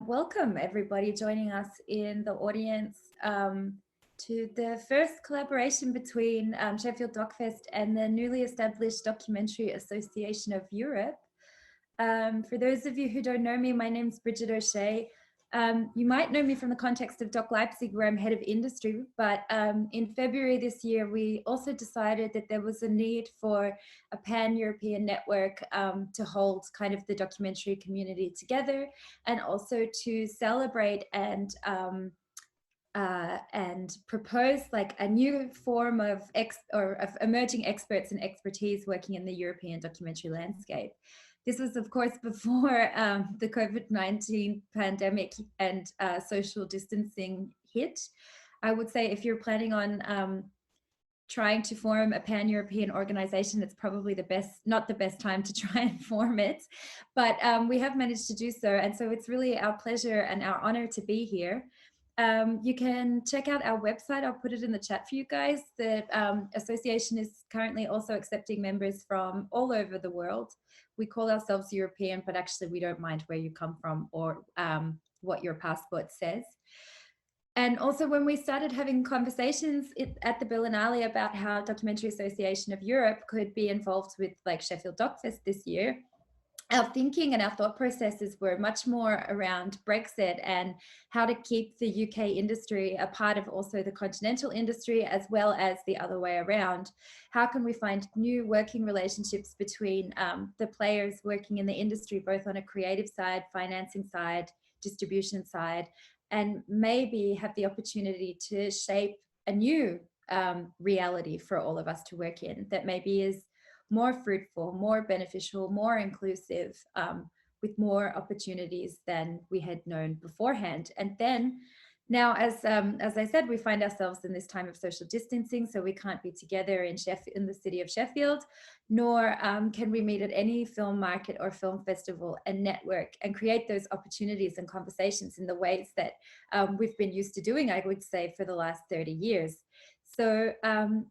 Welcome everybody joining us in the audience to the first collaboration between Sheffield Doc and the newly established Documentary Association of Europe. For those of you who don't know me, my name's Brigid O'Shea. You might know me from the context of Doc Leipzig, where I'm head of industry, but in February this year, we also decided that there was a need for a pan-European network to hold kind of the documentary community together, and also to celebrate and propose like a new form of emerging experts and expertise working in the European documentary landscape. This was, of course, before the COVID-19 pandemic and social distancing hit. I would say if you're planning on trying to form a pan-European organization, it's probably not the best time to try and form it, but we have managed to do so. And so it's really our pleasure and our honor to be here. You can check out our website. I'll put it in the chat for you guys. The association is currently also accepting members from all over the world. We call ourselves European, but actually we don't mind where you come from or what your passport says. And also when we started having conversations at the Berlinale about how Documentary Association of Europe could be involved with like Sheffield Doc Fest this year, our thinking and our thought processes were much more around Brexit and how to keep the UK industry a part of also the continental industry, as well as the other way around. How can we find new working relationships between the players working in the industry, both on a creative side, financing side, distribution side, and maybe have the opportunity to shape a new reality for all of us to work in that maybe is more fruitful, more beneficial, more inclusive, with more opportunities than we had known beforehand. And then now, as I said, we find ourselves in this time of social distancing, so we can't be together in the city of Sheffield, nor can we meet at any film market or film festival and network and create those opportunities and conversations in the ways that we've been used to doing, I would say, for the last 30 years. So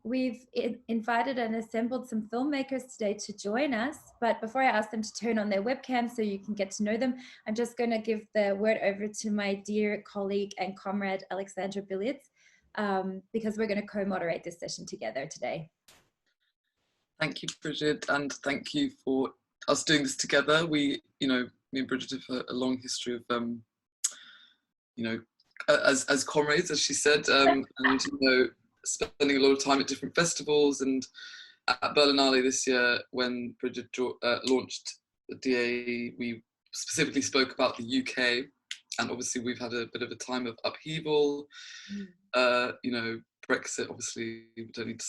we've invited and assembled some filmmakers today to join us. But before I ask them to turn on their webcam so you can get to know them, I'm just going to give the word over to my dear colleague and comrade, Alexandra Billiards, because we're going to co-moderate this session together today. Thank you, Brigid, and thank you for us doing this together. We, me and Brigid have a long history of, as comrades, as she said, and spending a lot of time at different festivals. And at Berlinale this year, when Brigid launched the DA, we specifically spoke about the UK, and obviously we've had a bit of a time of upheaval. Brexit, obviously we don't need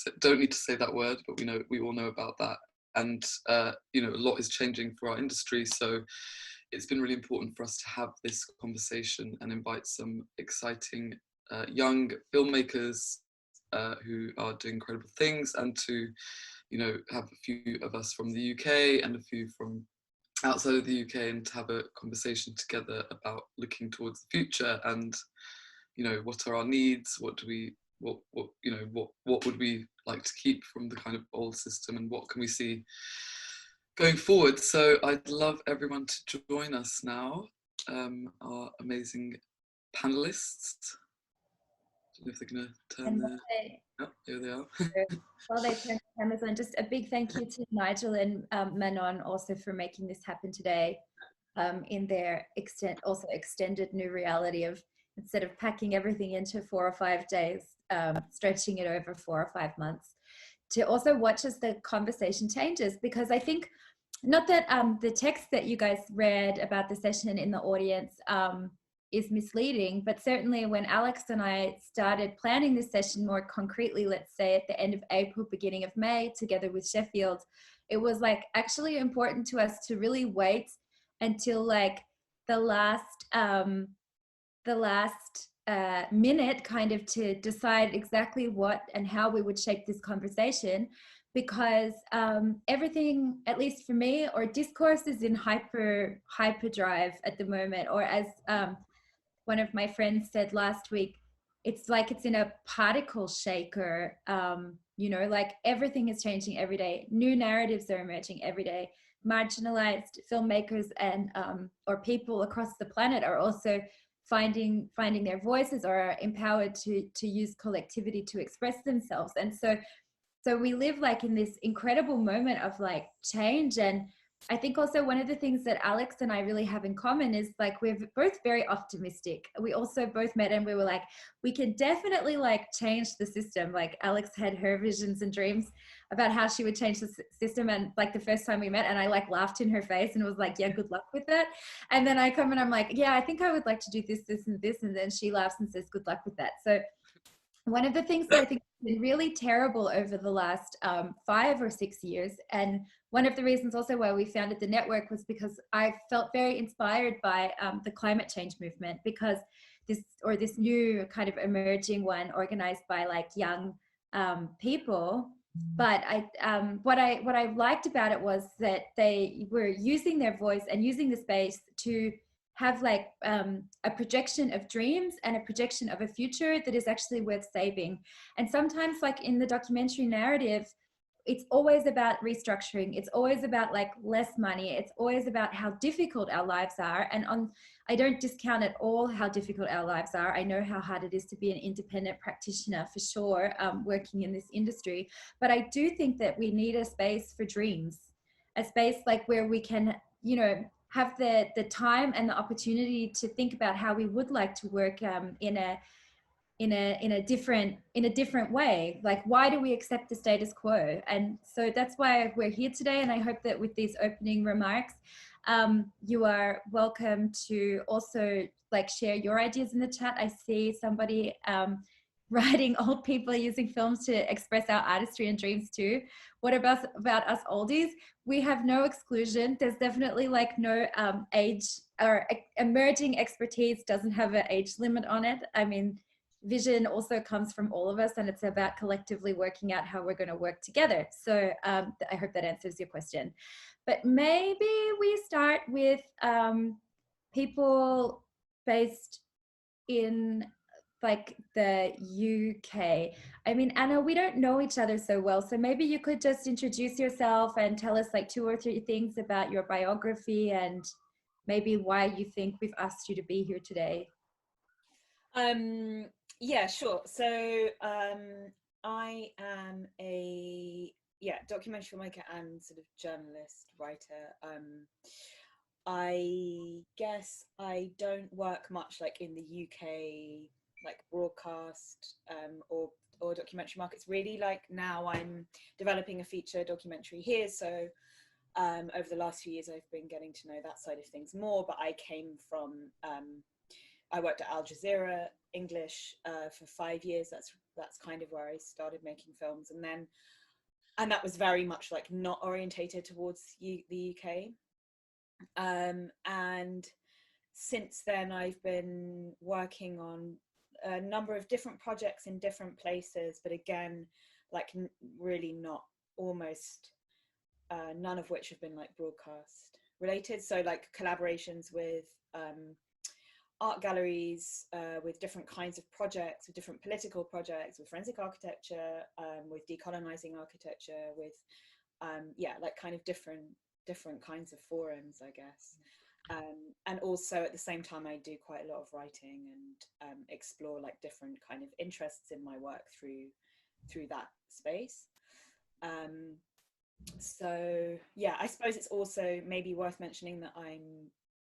to say that word, but we all know about that. And a lot is changing for our industry, so it's been really important for us to have this conversation and invite some exciting young filmmakers who are doing incredible things, and to have a few of us from the UK and a few from outside of the UK, and to have a conversation together about looking towards the future and what are our needs, what would we like to keep from the kind of old system, and what can we see going forward. So I'd love everyone to join us now, our amazing panelists. I don't know if they're going to turn their... Oh, here they are. While they turn the cameras on, just a big thank you to Nigel and Manon also for making this happen today in their extended new reality of, instead of packing everything into 4 or 5 days, stretching it over 4 or 5 months, to also watch as the conversation changes. Because I think, not that the text that you guys read about the session in the audience is misleading, but certainly when Alex and I started planning this session more concretely, let's say at the end of April, beginning of May, together with Sheffield, it was like actually important to us to really wait until like the last minute kind of to decide exactly what and how we would shape this conversation, because everything, at least for me, or discourse is in hyperdrive at the moment, or as one of my friends said last week, it's like it's in a particle shaker. Like everything is changing every day. New narratives are emerging every day. marginalized filmmakers and or people across the planet are also finding their voices, or are empowered to use collectivity to express themselves. And so we live like in this incredible moment of like change. And I think also one of the things that Alex and I really have in common is like we're both very optimistic. We also both met and we were like, we can definitely like change the system. Like Alex had her visions and dreams about how she would change the system, and like the first time we met, and I like laughed in her face and was like, yeah, good luck with that. And then I come and I'm like, yeah, I think I would like to do this, this and this, and then she laughs and says good luck with that. So one of the things that I think has been really terrible over the last 5 or 6 years, and one of the reasons also why we founded the network, was because I felt very inspired by the climate change movement, because this new kind of emerging one organized by like young people. But what I liked about it was that they were using their voice and using the space to have like a projection of dreams and a projection of a future that is actually worth saving. And sometimes like in the documentary narrative, it's always about restructuring. It's always about like less money. It's always about how difficult our lives are. And I don't discount at all how difficult our lives are. I know how hard it is to be an independent practitioner for sure, working in this industry. But I do think that we need a space for dreams, a space like where we can, you know, have the time and the opportunity to think about how we would like to work in a different way. Like, why do we accept the status quo? And so that's why we're here today. And I hope that with these opening remarks, you are welcome to also like share your ideas in the chat. I see somebody writing old people using films to express our artistry and dreams too. What about us oldies? We have no exclusion. There's definitely like no age, or emerging expertise doesn't have an age limit on it. I mean, vision also comes from all of us, and it's about collectively working out how we're going to work together. So I hope that answers your question. But maybe we start with people based in like the UK. I mean, Anna, we don't know each other so well, so maybe you could just introduce yourself and tell us like 2 or 3 things about your biography and maybe why you think we've asked you to be here today. Yeah, sure. So I am a documentary filmmaker and sort of journalist, writer. I guess I don't work much like in the UK, like broadcast or documentary markets. Really, like now I'm developing a feature documentary here, so over the last few years I've been getting to know that side of things more. But I came from I worked at Al Jazeera English for 5 years. That's kind of where I started making films, and that was very much like not orientated towards the UK. And since then, I've been working on a number of different projects in different places, but again, like really not almost none of which have been like broadcast related. So like collaborations with art galleries, with different kinds of projects, with different political projects, with forensic architecture, with decolonizing architecture, with like kind of different kinds of forums, I guess. And also at the same time, I do quite a lot of writing and explore like different kind of interests in my work through that space. So yeah, I suppose it's also maybe worth mentioning that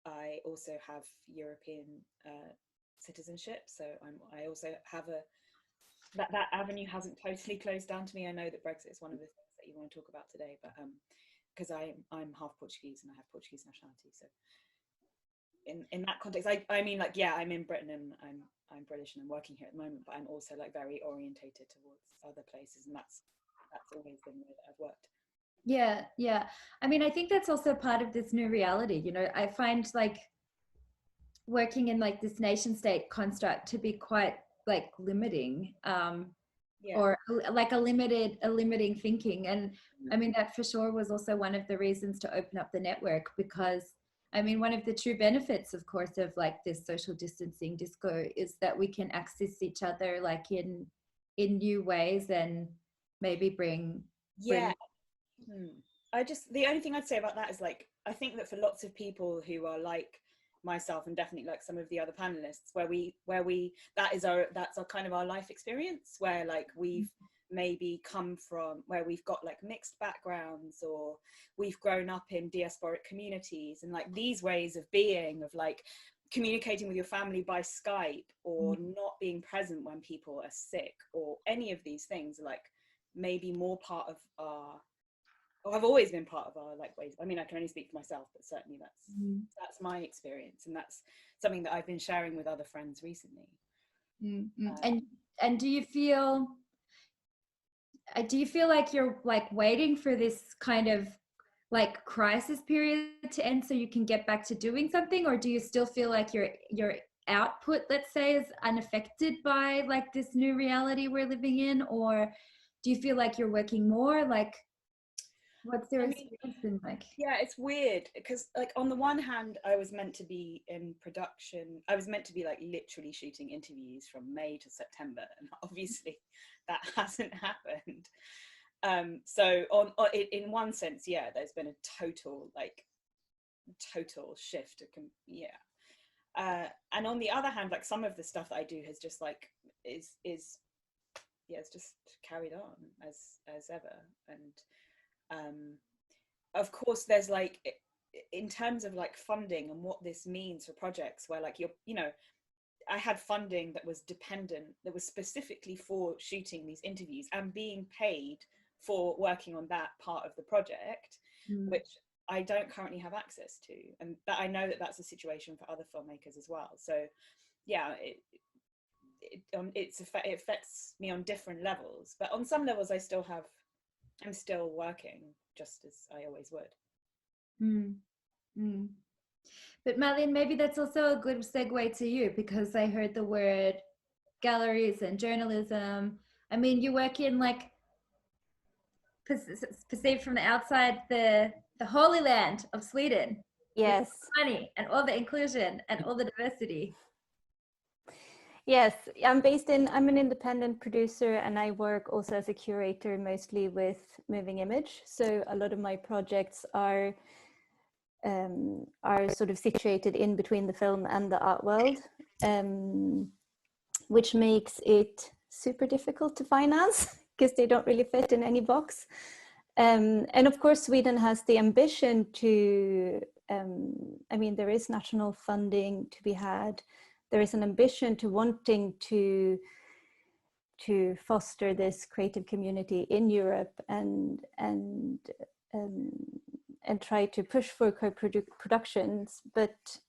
I also have European citizenship, so I also have that avenue hasn't totally closed down to me. I know that Brexit is one of the things that you want to talk about today, but because I'm half Portuguese and I have Portuguese nationality, so in that context, I mean, like, yeah, I'm in Britain and I'm British and I'm working here at the moment, but I'm also like very orientated towards other places, and that's always been the way that I've worked. Yeah. I mean, I think that's also part of this new reality. You know, I find like working in like this nation state construct to be quite like limiting, or like a limiting thinking. And I mean, that for sure was also one of the reasons to open up the network, because I mean, one of the true benefits, of course, of like this social distancing disco is that we can access each other like in new ways and maybe bring the only thing I'd say about that is like, I think that for lots of people who are like myself, and definitely like some of the other panelists, that's our kind of our life experience, where like we've maybe come from where we've got like mixed backgrounds, or we've grown up in diasporic communities, and like these ways of being, of like communicating with your family by Skype, or not being present when people are sick, or any of these things, like maybe more part of our, or have always been part of our like ways. I mean, I can only speak for myself, but certainly that's my experience, and that's something that I've been sharing with other friends recently. And do you feel like you're like waiting for this kind of like crisis period to end so you can get back to doing something, or do you still feel like your output, let's say, is unaffected by like this new reality we're living in? Or do you feel like you're working more? Like, what's your experience been like? Yeah, it's weird because like on the one hand, I was meant to be in production. I was meant to be like literally shooting interviews from May to September, and obviously that hasn't happened. So in one sense, yeah, there's been a total shift. And on the other hand, like some of the stuff that I do has just like it's just carried on as ever. And of course there's like, in terms of like funding and what this means for projects where like I had funding that was dependent, that was specifically for shooting these interviews and being paid for working on that part of the project, which I don't currently have access to, and that I know that that's a situation for other filmmakers as well. So yeah, it affects me on different levels, but on some levels I'm still working just as I always would. But Malin, maybe that's also a good segue to you, because I heard the word galleries and journalism. I mean, you work in like, perceived from the outside, the holy land of Sweden. Yes. Money and all the inclusion and all the diversity. Yes, I'm an independent producer, and I work also as a curator, mostly with moving image. So a lot of my projects are sort of situated in between the film and the art world, which makes it super difficult to finance because they don't really fit in any box. And of course, Sweden has the ambition to, there is national funding to be had. There is an ambition to wanting to foster this creative community in Europe and try to push for co-productions. But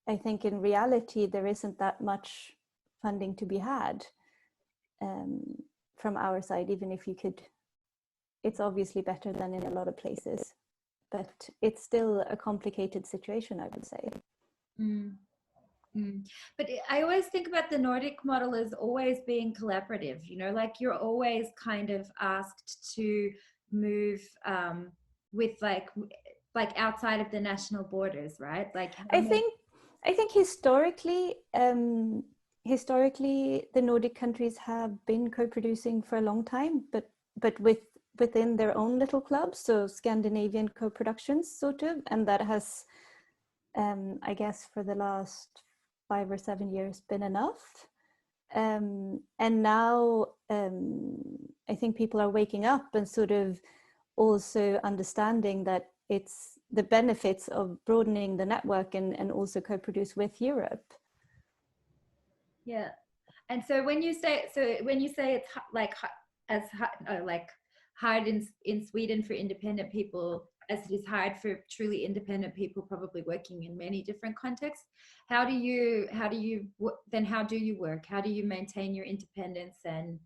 I think in reality, there isn't that much funding to be had from our side, even if you could. It's obviously better than in a lot of places, but it's still a complicated situation, I would say. But I always think about the Nordic model as always being collaborative, like you're always kind of asked to move with like outside of the national borders, right? Like I think historically the Nordic countries have been co-producing for a long time, but within their own little clubs, so Scandinavian co-productions sort of, and that has I guess for the last 5 or 7 years been enough. And now I think people are waking up and sort of also understanding that it's the benefits of broadening the network and also co-produce with Europe. Yeah. And so when you say it's like hard in Sweden for independent people, as it is hard for truly independent people probably working in many different contexts, how do you work? How do you maintain your independence and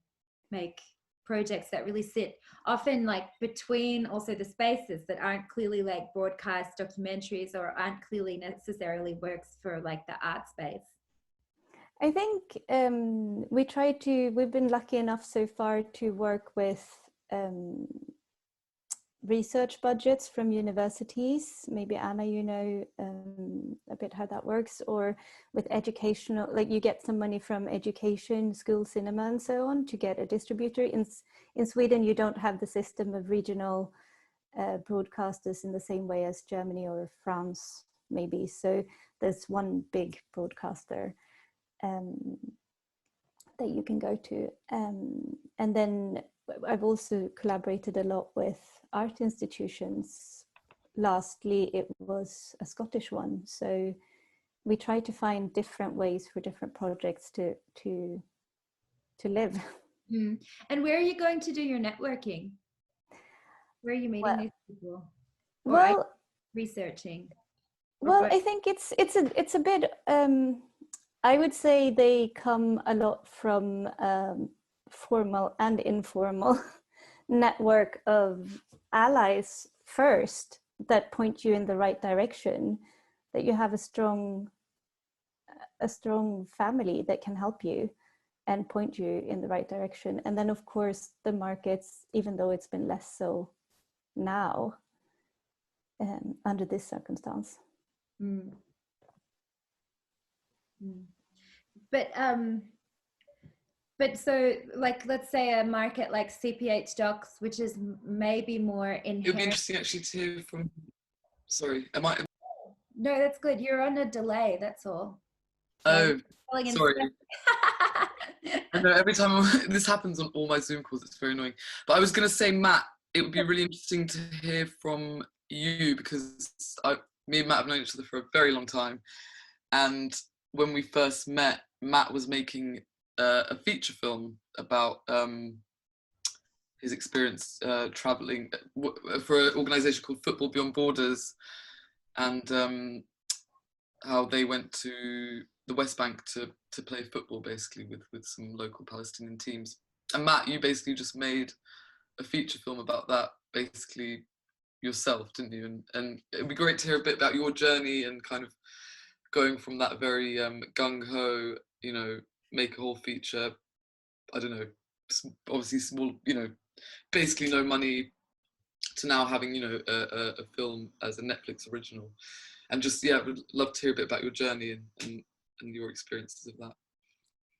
make projects that really sit often like between also the spaces that aren't clearly like broadcast documentaries or aren't clearly necessarily works for like the art space? I think we've been lucky enough so far to work with research budgets from universities. Maybe Anna, a bit how that works, or with educational, like you get some money from education, school, cinema, and so on to get a distributor. In Sweden, you don't have the system of regional broadcasters in the same way as Germany or France, maybe. So there's one big broadcaster that you can go to. And then I've also collaborated a lot with art institutions. Lastly, it was a Scottish one. So we try to find different ways for different projects to live. Mm. And where are you going to do your networking? Where are you meeting these people? Or are you researching? Well, I think it's a bit. I would say they come a lot from formal and informal network of allies first that point you in the right direction. That you have a strong family that can help you and point you in the right direction. And then, of course, the markets, even though it's been less so now under this circumstance. Mm. Mm. But so, like, let's say a market like CPH Docs, which is maybe more inherent. It would be interesting actually to hear from. Sorry, am I? No, that's good. You're on a delay. That's all. So sorry. I know every time this happens on all my Zoom calls, it's very annoying. But I was going to say, Matt, it would be really interesting to hear from you because me and Matt have known each other for a very long time. And when we first met, Matt was making a feature film about his experience traveling for an organisation called Football Beyond Borders, and how they went to the West Bank to play football, basically, with some local Palestinian teams. And Matt, you basically just made a feature film about that, basically, yourself, didn't you? And it'd be great to hear a bit about your journey and kind of going from that very gung-ho, you know, make a whole feature, I don't know, obviously small, you know, basically no money, to now having, you know, a film as a Netflix original. And just, yeah, would love to hear a bit about your journey and your experiences of that.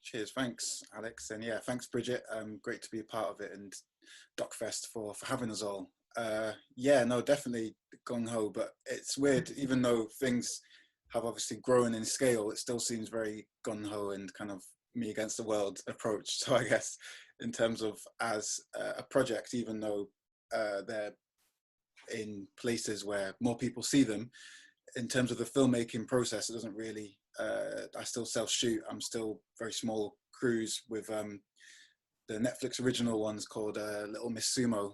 Cheers, thanks Alex, and yeah, thanks Brigid. Great to be a part of it, and DocFest for having us all. Yeah, no, definitely gung-ho, but it's weird, even though things have obviously grown in scale, it still seems very gung-ho and kind of me against the world approach. So I guess in terms of as a project, even though they're in places where more people see them, in terms of the filmmaking process, it doesn't really, I still self-shoot. I'm still very small crews with the Netflix original one's called Little Miss Sumo.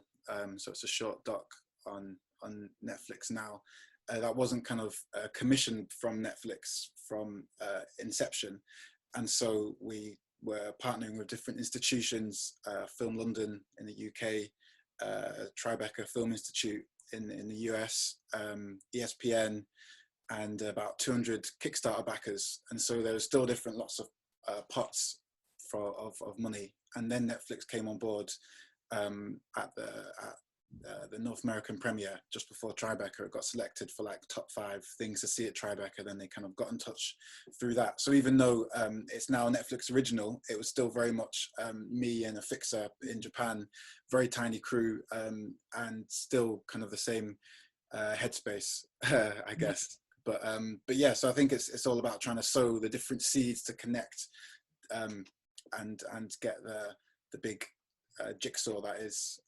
So it's a short doc on Netflix now. That wasn't kind of commissioned from Netflix from inception. And so we were partnering with different institutions, Film London in the UK, Tribeca Film Institute in the US, ESPN, and about 200 Kickstarter backers. And so there was still different lots of pots of money. And then Netflix came on board at the North American premiere just before Tribeca. It got selected for like top 5 things to see at Tribeca. Then they kind of got in touch through that. So even though it's now a Netflix original, it was still very much me and a fixer in Japan, very tiny crew, and still kind of the same headspace, I guess. But yeah, so I think it's all about trying to sow the different seeds to connect and get the big jigsaw that is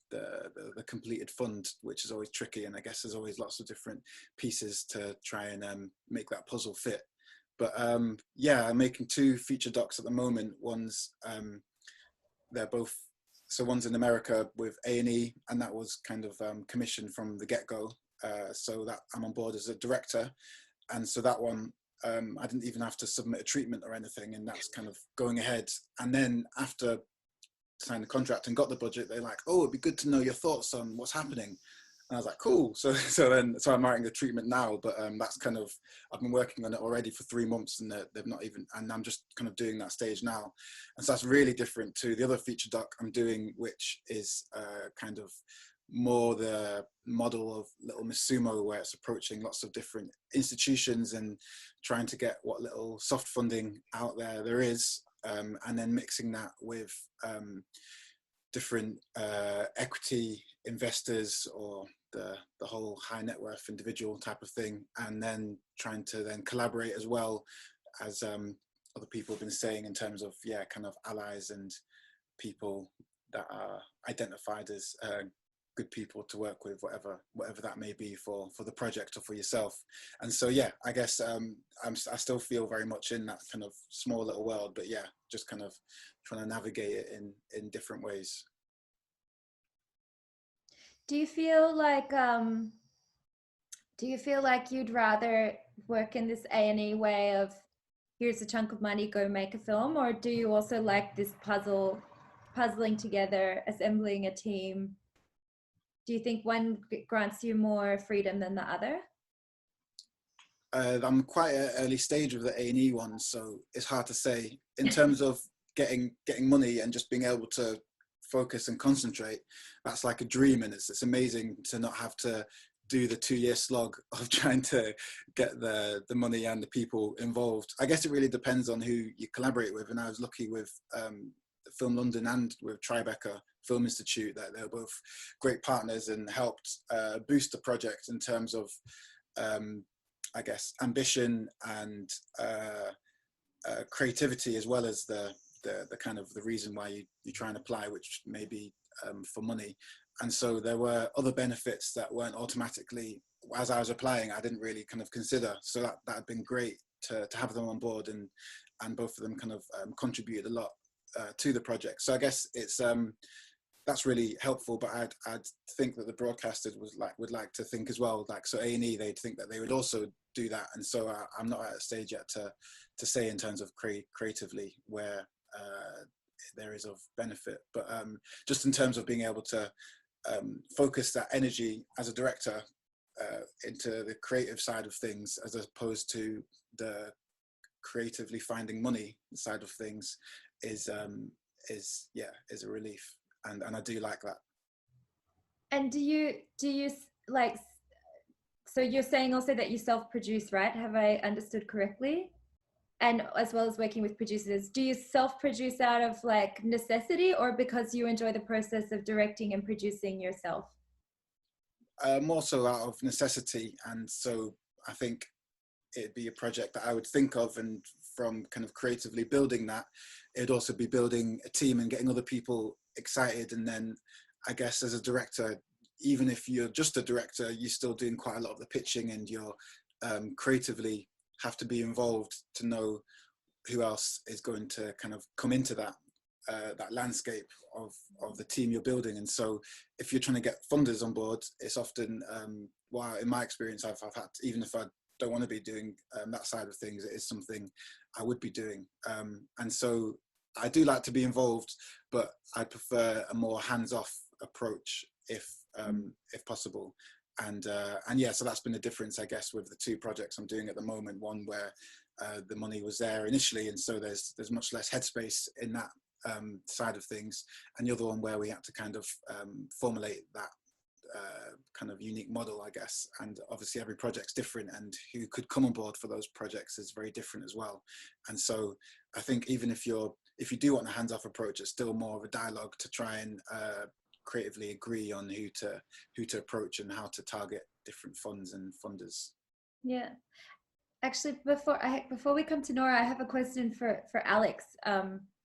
the completed fund, which is always tricky. And I guess there's always lots of different pieces to try and make that puzzle fit. But yeah, I'm making 2 feature docs at the moment. One's they're both, so one's in America with A&E, and that was kind of commissioned from the get-go. So that I'm on board as a director, and so that one I didn't even have to submit a treatment or anything, and that's kind of going ahead. And then after signed the contract and got the budget, they're like, oh, it'd be good to know your thoughts on what's happening. And I was like, cool. So I'm writing the treatment now, but that's kind of, I've been working on it already for 3 months, and they've not even, and I'm just kind of doing that stage now. And so that's really different to the other feature doc I'm doing, which is kind of more the model of Little Miss Sumo, where it's approaching lots of different institutions and trying to get what little soft funding out there is, and then mixing that with different equity investors or the whole high net worth individual type of thing, and then trying to then collaborate as well as other people have been saying, in terms of kind of allies and people that are identified as good people to work with, whatever that may be for the project or for yourself. And so I guess I still feel very much in that kind of small little world, but just kind of trying to navigate it in different ways. Do you feel like you'd rather work in this A&E way of, here's a chunk of money, go make a film, or do you also like this puzzling together, assembling a team? Do you think one grants you more freedom than the other? I'm quite at an early stage of the A&E one, so it's hard to say. In terms of getting money and just being able to focus and concentrate, that's like a dream, and it's amazing to not have to do the 2-year slog of trying to get the money and the people involved. I guess it really depends on who you collaborate with, and I was lucky with Film London and with Tribeca Film Institute that they're both great partners and helped boost the project in terms of I guess ambition and creativity, as well as the kind of the reason why you try and apply, which may be for money. And so there were other benefits that weren't automatically, as I was applying, I didn't really kind of consider. So that had been great to have them on board, and both of them kind of contributed a lot to the project. So I guess it's that's really helpful, but I'd think that the broadcasters would like to think as well, like, so A&E, they'd think that they would also do that. And so I'm not at a stage yet to say in terms of creatively where there is of benefit, but just in terms of being able to focus that energy as a director into the creative side of things, as opposed to the creatively finding money side of things, is a relief, and I do like that. And do you like, so you're saying also that you self-produce, right? Have I understood correctly? And as well as working with producers, do you self-produce out of like necessity, or because you enjoy the process of directing and producing yourself? More so out of necessity. And so I think it'd be a project that I would think of, and from kind of creatively building that, it'd also be building a team and getting other people excited. And then I guess as a director, even if you're just a director, you're still doing quite a lot of the pitching, and you're creatively have to be involved to know who else is going to kind of come into that landscape of the team you're building. And so if you're trying to get funders on board, it's often, in my experience, I've had to, even if I don't want to be doing that side of things, it is something I would be doing. And so I do like to be involved, but I prefer a more hands-off approach if possible. And so that's been the difference, I guess, with the two projects I'm doing at the moment. One where the money was there initially, and so there's much less headspace in that side of things, and the other one where we had to kind of formulate that kind of unique model, I guess. And obviously every project's different, and who could come on board for those projects is very different as well. And so I think even if you do want a hands-off approach, it's still more of a dialogue to try and creatively agree on who to approach and how to target different funds and funders. Yeah, actually, before we come to Nora, I have a question for Alex.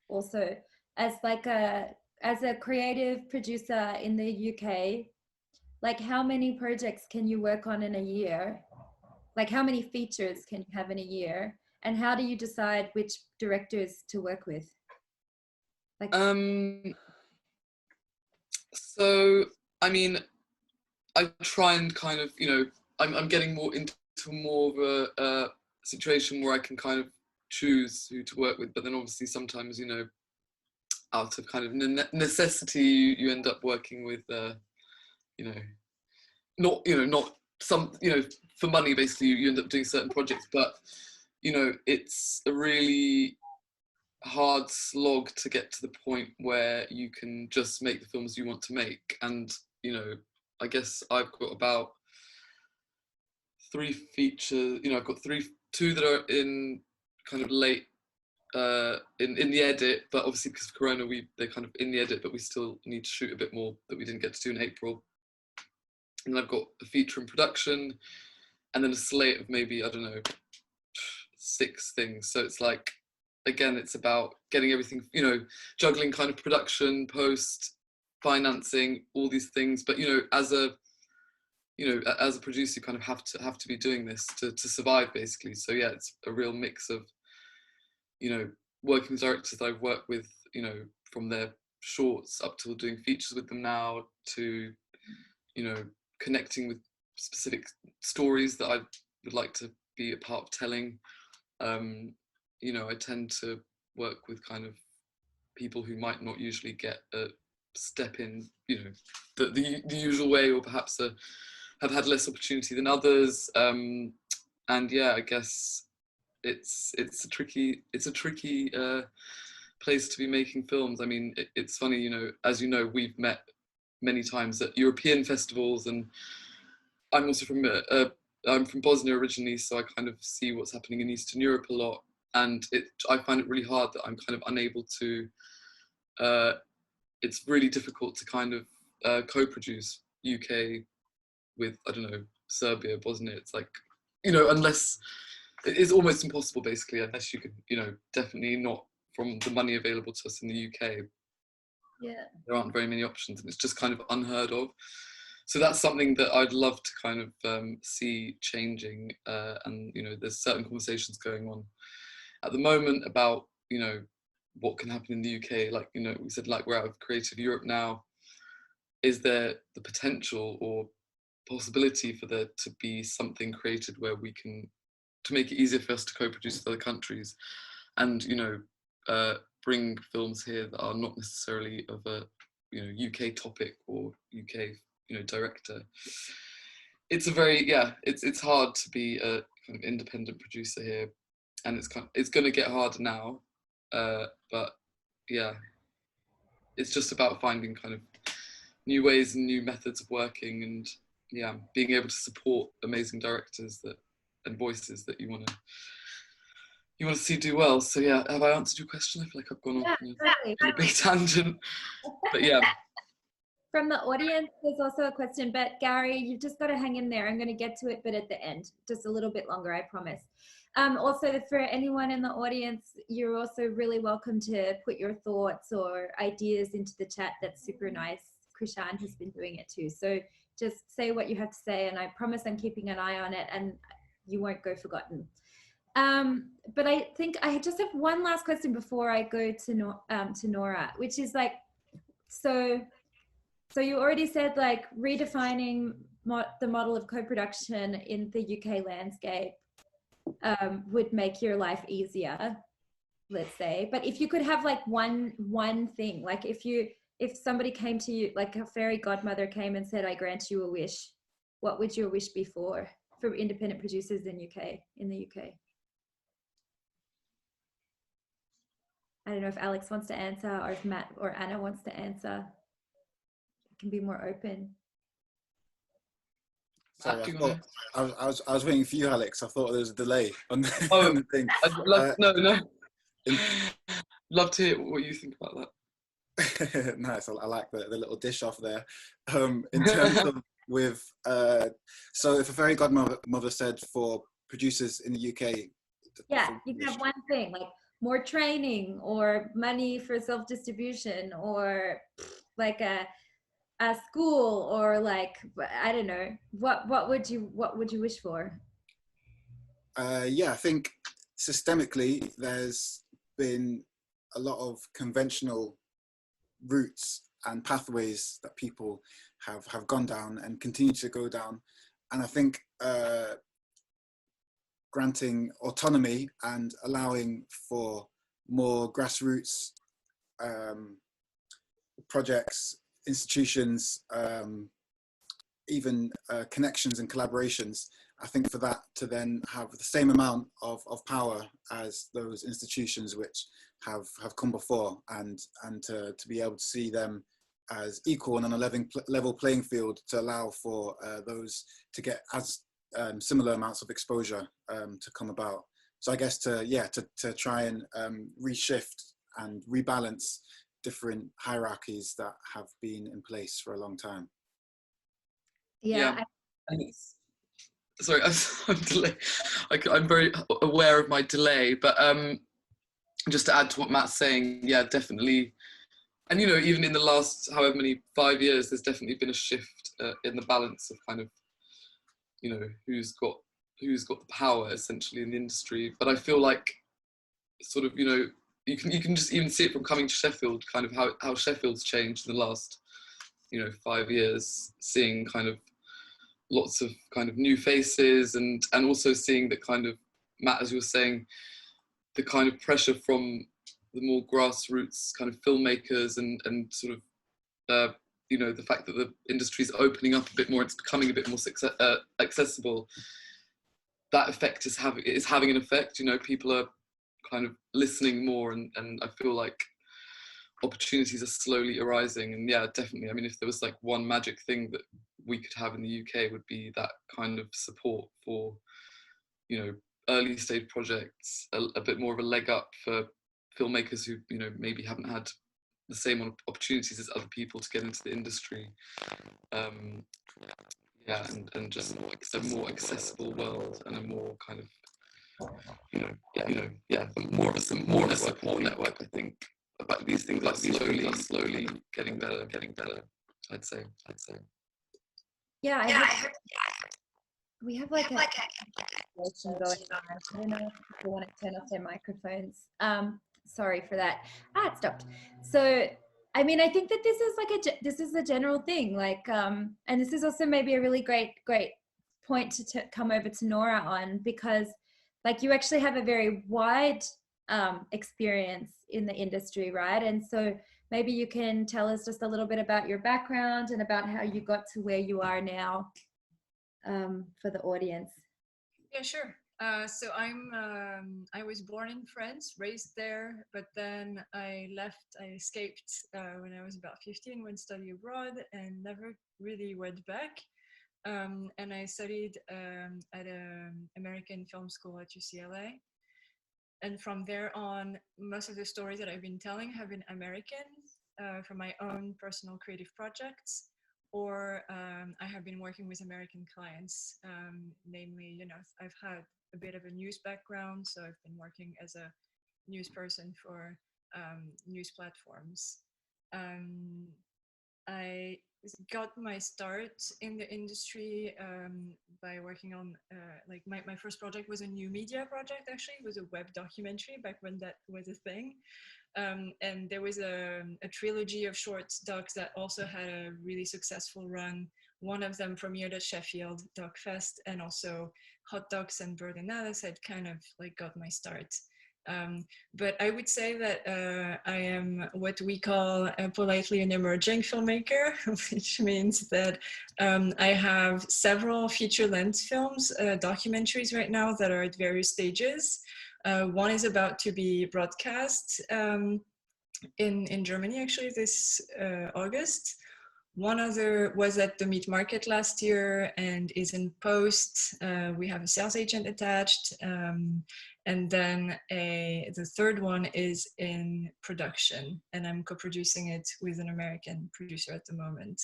Also, as a creative producer in the UK, like, how many projects can you work on in a year? Like, how many features can you have in a year? And how do you decide which directors to work with? Like, so, I mean, I try and kind of, I'm getting more into more of a situation where I can kind of choose who to work with, but then obviously sometimes, out of kind of necessity, you end up working with, not some, for money, basically, you end up doing certain projects, but, it's a really hard slog to get to the point where you can just make the films you want to make. And, I guess I've got about 3 features, I've got 2 that are in kind of late in the edit, but obviously because of Corona, they're kind of in the edit, but we still need to shoot a bit more that we didn't get to do in April. And then I've got a feature in production, and then a slate of maybe, I don't know, 6 things. So it's like, again, it's about getting everything, you know, juggling kind of production, post, financing, all these things. But, you know, as a producer, you kind of have to be doing this to survive, basically. So yeah, it's a real mix of, you know, working with directors that I've worked with, you know, from their shorts up till doing features with them now, to, you know, connecting with specific stories that I would like to be a part of telling. You know, I tend to work with kind of people who might not usually get a step in, you know, the usual way, or perhaps have had less opportunity than others. And yeah, I guess it's a tricky place to be making films. I mean, it's funny, you know, as you know, we've met many times at European festivals, and I'm also from I'm from Bosnia originally, so I kind of see what's happening in Eastern Europe a lot, and I find it really hard that I'm kind of unable to. It's really difficult to kind of co-produce UK with, I don't know, Serbia, Bosnia. It's like, you know, unless it's almost impossible, basically, unless you could, you know, definitely not from the money available to us in the UK. Yeah, there aren't very many options, and it's just kind of unheard of. So that's something that I'd love to kind of see changing. And, you know, there's certain conversations going on at the moment about, you know, what can happen in the UK. Like, you know, we said, like, we're out of creative Europe now. Is there the potential or possibility for there to be something created where we can, to make it easier for us to co-produce with other countries, and, you know, bring films here that are not necessarily of a, you know, UK topic or UK, you know, director. It's a very, yeah, it's hard to be a kind of independent producer here, and it's going to get harder now, but yeah, it's just about finding kind of new ways and new methods of working, and yeah, being able to support amazing directors and voices that you want to see do well. So yeah, have I answered your question? I feel like I've gone off on a big tangent, but yeah. From the audience, there's also a question, but Gary, you've just got to hang in there. I'm going to get to it, but at the end, just a little bit longer, I promise. Also, for anyone in the audience, you're also really welcome to put your thoughts or ideas into the chat. That's super nice. Krishan has been doing it too. So just say what you have to say, and I promise I'm keeping an eye on it, and you won't go forgotten. But I think I just have one last question before I go to Nora, which is like, so you already said, like, redefining the model of co-production in the UK landscape would make your life easier, let's say. But if you could have like one thing, like if somebody came to you, like a fairy godmother came and said, I grant you a wish, what would your wish be for independent producers in the UK? I don't know if Alex wants to answer, or if Matt or Anna wants to answer. Can be more open. Sorry, I was waiting for you, Alex. I thought there was a delay on the, on the thing. No. Love to hear what you think about that. Nice. I like the little dish off there. In terms of with so if a fairy godmother said for producers in the UK, yeah, you can have one thing, like more training or money for self-distribution, or like a school, or like, I don't know, what would you wish for? Yeah, I think systemically there's been a lot of conventional routes and pathways that people have gone down and continue to go down, and I think granting autonomy and allowing for more grassroots projects, institutions, even connections and collaborations, I think for that to then have the same amount of power as those institutions which have come before, and to be able to see them as equal and on a level playing field, to allow for those to get as similar amounts of exposure to come about. So I guess to try and reshift and rebalance different hierarchies that have been in place for a long time. Yeah. Sorry, I'm delayed. I'm very aware of my delay, but just to add to what Matt's saying, yeah, definitely. And, you know, even in the last however many 5 years, there's definitely been a shift in the balance of kind of, you know, who's got the power essentially in the industry. But I feel like sort of, you know, you can just even see it from coming to Sheffield, kind of how Sheffield's changed in the last, you know, 5 years, seeing kind of lots of kind of new faces and also seeing that kind of, Matt, as you were saying, the kind of pressure from the more grassroots kind of filmmakers and sort of, you know, the fact that the industry is opening up a bit more, it's becoming a bit more accessible. That effect is having an effect. You know, people are kind of listening more, and I feel like opportunities are slowly arising. And yeah, definitely. I mean, if there was like one magic thing that we could have in the UK, would be that kind of support for, you know, early stage projects, a bit more of a leg up for filmmakers who, you know, maybe haven't had the same opportunities as other people to get into the industry. Yeah, and just a more accessible world and a more kind of, more of a support network. I think about these things are slowly getting better. I'd say. Yeah, I heard, we have like a situation going on. I don't know if people want to turn off their microphones. Sorry for that. It stopped. So, I mean, I think that this is a general thing. Like, and this is also maybe a really great point to come over to Nora on, because, like, you actually have a very wide experience in the industry, right? And so maybe you can tell us just a little bit about your background and about how you got to where you are now, for the audience. Yeah, sure. So I was born in France, raised there, but then I escaped when I was about 15, went to study abroad and never really went back. And I studied at an American film school at UCLA. And from there on, most of the stories that I've been telling have been American, from my own personal creative projects, or I have been working with American clients. Namely, you know, I've had a bit of a news background, so I've been working as a news person for news platforms. I got my start in the industry by working on, like my first project was a new media project, actually. It was a web documentary back when that was a thing. And there was a trilogy of short docs that also had a really successful run. One of them premiered at Sheffield Doc Fest, and also Hot Docs and Bird and Alice had kind of like got my start. But I would say that I am what we call politely an emerging filmmaker, which means that I have several feature-length films, documentaries right now that are at various stages. One is about to be broadcast in Germany, actually, this August. One other was at the Meat Market last year and is in post. We have a sales agent attached. And then the third one is in production, and I'm co-producing it with an American producer at the moment.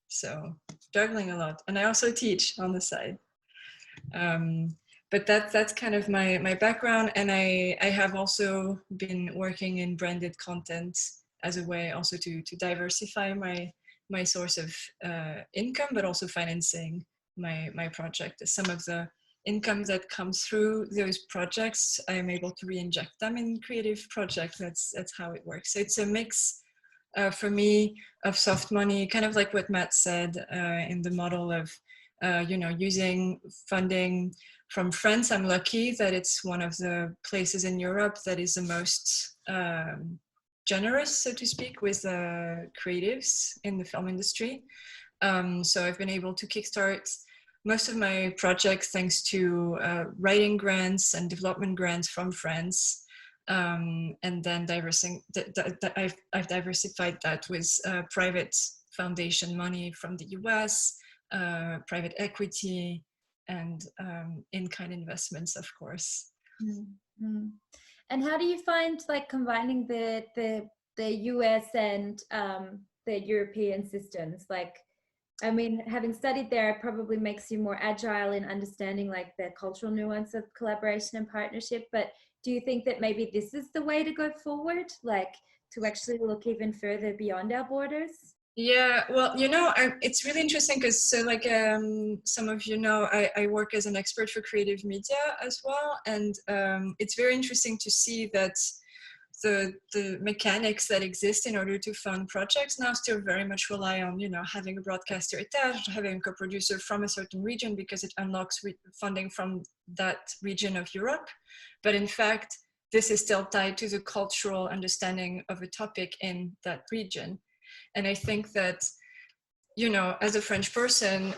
So juggling a lot. And I also teach on the side. But that's kind of my background. And I have also been working in branded content as a way also to diversify my source of income, but also financing my project. Some of the income that comes through those projects, I'm able to re-inject them in creative projects. That's how it works. So it's a mix for me of soft money, kind of like what Matt said in the model of, you know, using funding from France. I'm lucky that it's one of the places in Europe that is the most generous, so to speak, with creatives in the film industry. So I've been able to kickstart most of my projects thanks to writing grants and development grants from France. And then I've diversified that with private foundation money from the US, private equity, and in-kind investments, of course. Mm-hmm. And how do you find like combining the US and the European systems? Like, I mean, having studied there, it probably makes you more agile in understanding like the cultural nuance of collaboration and partnership. But do you think that maybe this is the way to go forward, like to actually look even further beyond our borders? Yeah, well, it's really interesting because, so like some of you know, I work as an expert for creative media as well, and it's very interesting to see that the mechanics that exist in order to fund projects now still very much rely on, having a broadcaster attached, having a co-producer from a certain region because it unlocks funding from that region of Europe. But in fact, this is still tied to the cultural understanding of a topic in that region. And I think that, as a French person,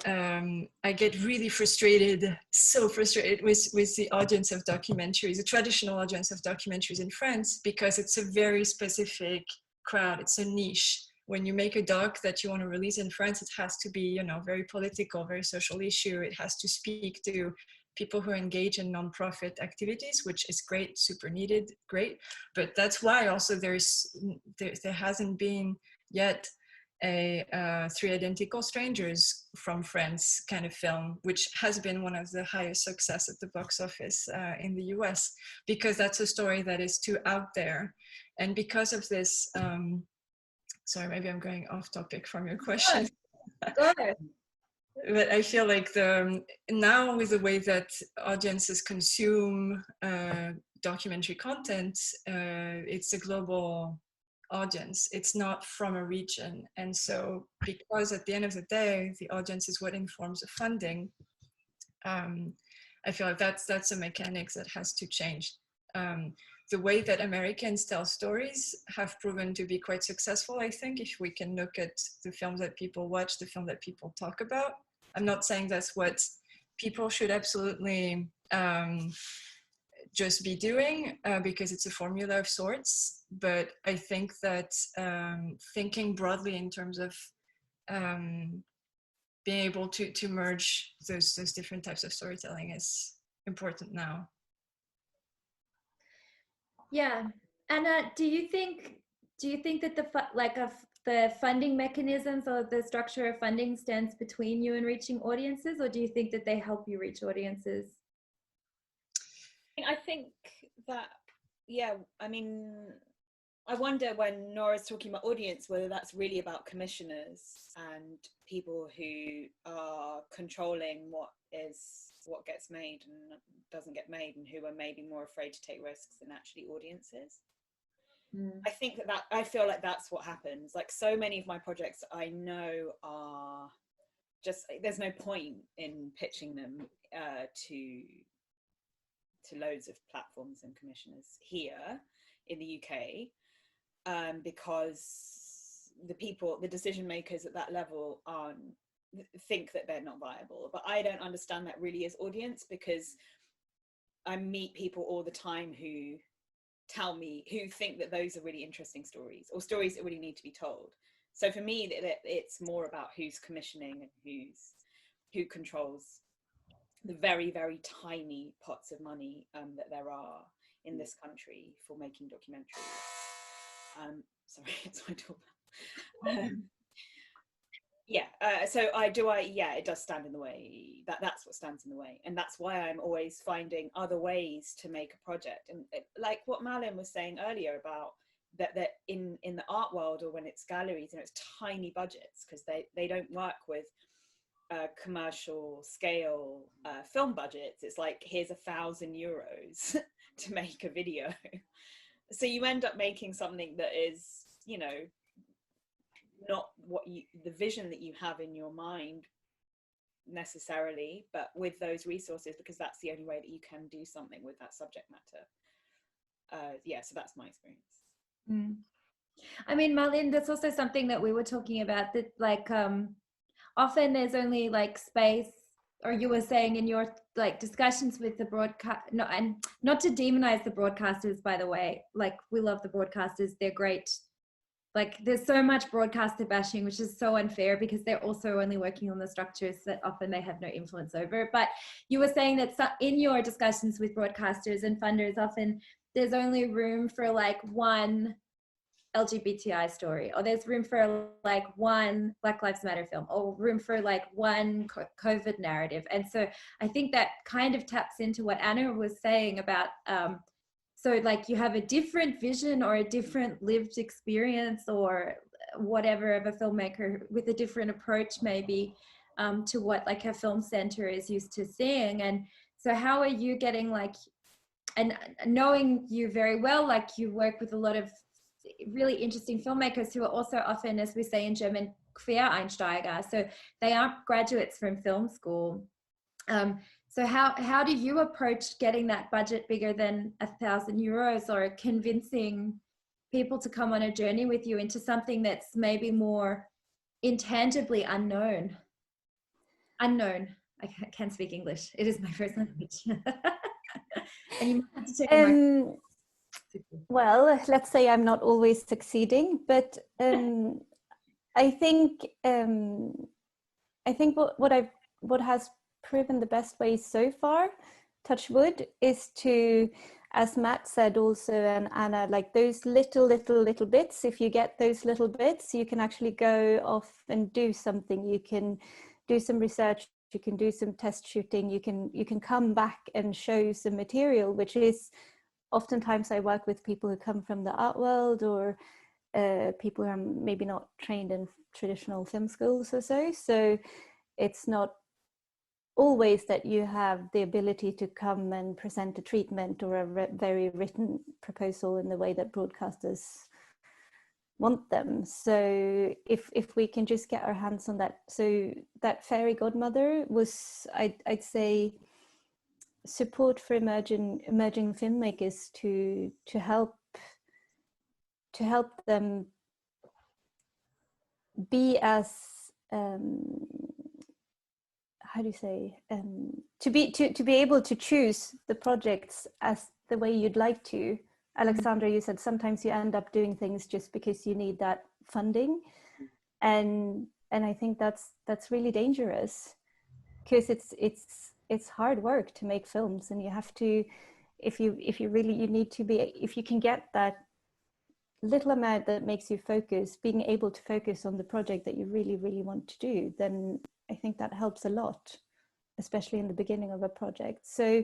I get really so frustrated with the audience of documentaries, the traditional audience of documentaries in France, because it's a very specific crowd. It's a niche. When you make a doc that you want to release in France, it has to be, very political, very social issue. It has to speak to people who engage in nonprofit activities, which is great, super needed, great. But that's why also there hasn't been yet a Three Identical Strangers from France kind of film, which has been one of the highest success at the box office in the US, because that's a story that is too out there. And because of this, sorry, maybe I'm going off topic from your question. Go ahead. But I feel like now with the way that audiences consume documentary content, it's a global audience. It's not from a region. And so because at the end of the day, the audience is what informs the funding, I feel like that's a mechanics that has to change. The way that Americans tell stories have proven to be quite successful, I think, if we can look at the films that people watch, the film that people talk about. I'm not saying that's what people should absolutely just be doing because it's a formula of sorts, but I think that thinking broadly in terms of being able to merge those different types of storytelling is important now. Yeah, and do you think that the funding mechanisms or the structure of funding stands between you and reaching audiences, or do you think that they help you reach audiences? I think that, yeah, I mean, I wonder when Nora's talking about audience, whether that's really about commissioners and people who are controlling what gets made and doesn't get made, and who are maybe more afraid to take risks than actually audiences. I think that I feel like that's what happens. Like, so many of my projects I know are just, there's no point in pitching them to loads of platforms and commissioners here in the UK, because the decision makers at that level think that they're not viable. But I don't understand that really as audience, because I meet people all the time who think that those are really interesting stories, or stories that really need to be told. So for me, it's more about who's commissioning and who controls the very, very tiny pots of money that there are in this country for making documentaries. Sorry, it's my doorbell. It does stand in the way. That's what stands in the way, and that's why I'm always finding other ways to make a project. And like what Malin was saying earlier about that in the art world, or when it's galleries, it's tiny budgets, because they don't work with commercial scale film budgets. It's like, here's €1,000 to make a video. So you end up making something that is, not what the vision that you have in your mind necessarily, but with those resources, because that's the only way that you can do something with that subject matter. So that's my experience. I mean, Malin, that's also something that we were talking about, that like often there's only like space, or you were saying in your like discussions with the broadcast, and not to demonize the broadcasters, by the way, like we love the broadcasters, they're great like there's so much broadcaster bashing, which is so unfair because they're also only working on the structures that often they have no influence over. But you were saying that in your discussions with broadcasters and funders, often there's only room for like one LGBTI story, or there's room for like one Black Lives Matter film, or room for like one COVID narrative. And so I think that kind of taps into what Anna was saying about so like you have a different vision or a different lived experience or whatever of a filmmaker with a different approach maybe to what like a film center is used to seeing. And so how are you getting like, and knowing you very well, like you work with a lot of really interesting filmmakers who are also often, as we say in German, Quereinsteiger, so they aren't graduates from film school. So how do you approach getting that budget bigger than €1,000 or convincing people to come on a journey with you into something that's maybe more intangibly unknown? I can't speak English. It is my first language. And you have to take well, let's say I'm not always succeeding, but I think what has proven the best way so far, touch wood, is to, as Matt said also, and Anna, like those little bits. If you get those little bits, you can actually go off and do something. You can do some research, you can do some test shooting, you can come back and show some material, which is oftentimes I work with people who come from the art world, or people who are maybe not trained in traditional film schools or so. So it's not always that you have the ability to come and present a treatment or a very written proposal in the way that broadcasters want them. So if we can just get our hands on that. So that fairy godmother was, I'd say, support for emerging filmmakers to help them be as how do you say, to be able to choose the projects as the way you'd like to. Aleksandra, you said sometimes you end up doing things just because you need that funding, and I think that's really dangerous, because it's hard work to make films, and you have to, if you need to be, if you can get that little amount that makes you focus, being able to focus on the project that you really want to do, then I think that helps a lot, especially in the beginning of a project. So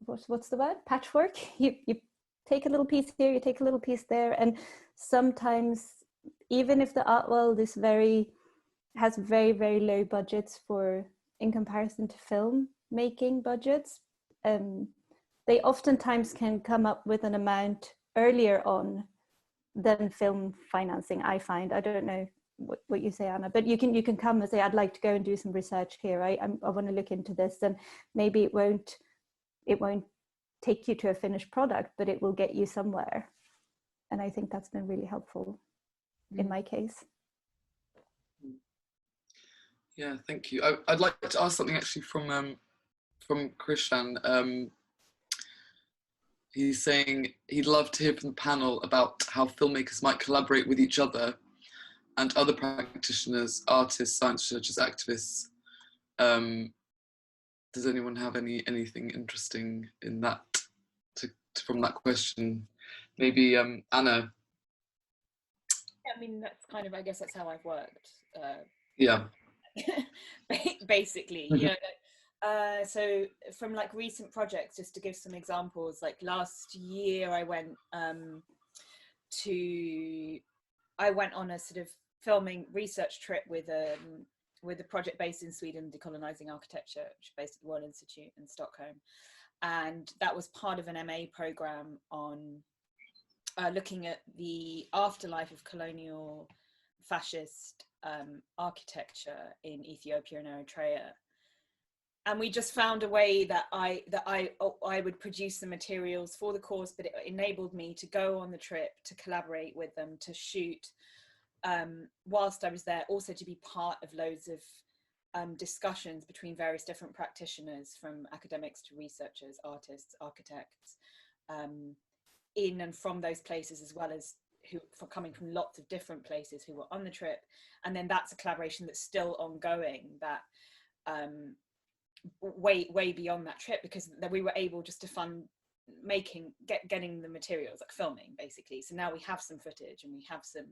what's the word? Patchwork. You take a little piece here, you take a little piece there, and sometimes even if the art world is has very low budgets in comparison to film making budgets, they oftentimes can come up with an amount earlier on than film financing, I find. I don't know what you say, Anna, but you can come and say, I'd like to go and do some research here. I want to look into this, and maybe it won't take you to a finished product, but it will get you somewhere. And I think that's been really helpful in my case. Yeah, thank you. I'd like to ask something actually from Christian. He's saying he'd love to hear from the panel about how filmmakers might collaborate with each other and other practitioners, artists, science researchers, activists. Does anyone have anything interesting in that from that question? Maybe Anna. I mean, that's kind of, I guess that's how I've worked. Yeah. Basically, you know. So from like recent projects, just to give some examples, like last year I went on a sort of filming research trip with a project based in Sweden, Decolonizing Architecture, which is based at the World Institute in Stockholm, and that was part of an MA program on looking at the afterlife of colonial fascist architecture in Ethiopia and Eritrea. And we just found a way that I would produce the materials for the course, but it enabled me to go on the trip, to collaborate with them, to shoot whilst I was there, also to be part of loads of discussions between various different practitioners, from academics to researchers, artists, architects, in and from those places, as well as coming from lots of different places who were on the trip, and then that's a collaboration that's still ongoing, that way beyond that trip, because we were able just to fund getting the materials, like filming basically. So now we have some footage and we have some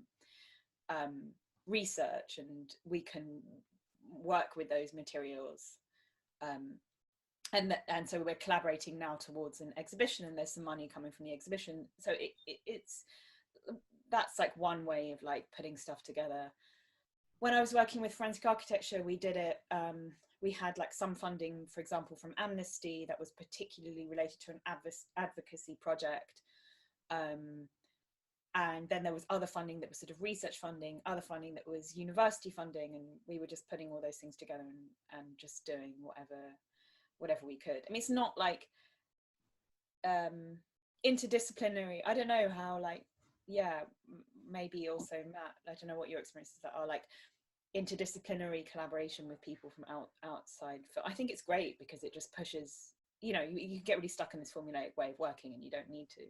research, and we can work with those materials, and so we're collaborating now towards an exhibition, and there's some money coming from the exhibition. So that's like one way of like putting stuff together. When I was working with forensic architecture, we did it, we had like some funding, for example, from Amnesty that was particularly related to an advocacy project. And then there was other funding that was sort of research funding, other funding that was university funding, and we were just putting all those things together and just doing whatever we could. I mean, it's not like interdisciplinary. I don't know how, like, yeah, maybe also Matt, I don't know what your experiences are like interdisciplinary collaboration with people from outside. I think it's great because it just pushes, you know, you get really stuck in this formulaic way of working and you don't need to.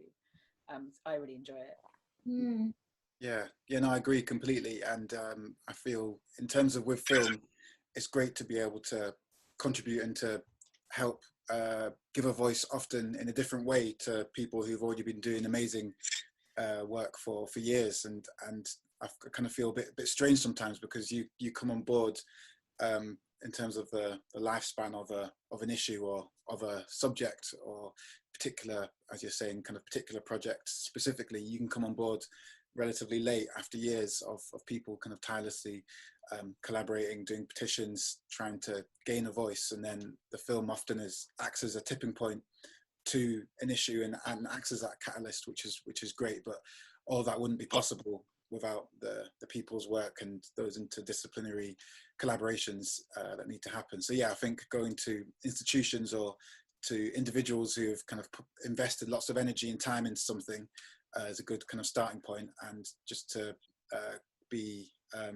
I really enjoy it. Mm. Yeah, no, I agree completely. And I feel in terms of with film, it's great to be able to contribute and to help give a voice often in a different way to people who've already been doing amazing work for years. And I kind of feel a bit strange sometimes because you come on board in terms of the lifespan of an issue or of a subject or particular, as you're saying, kind of particular project specifically. You can come on board relatively late after years of people kind of tirelessly collaborating, doing petitions, trying to gain a voice, and then the film often acts as a tipping point to an issue and acts as that catalyst, which is great. But all that wouldn't be possible without the people's work and those interdisciplinary collaborations that need to happen. So yeah, I think going to institutions or to individuals who have kind of invested lots of energy and time into something is a good kind of starting point, and just to be, I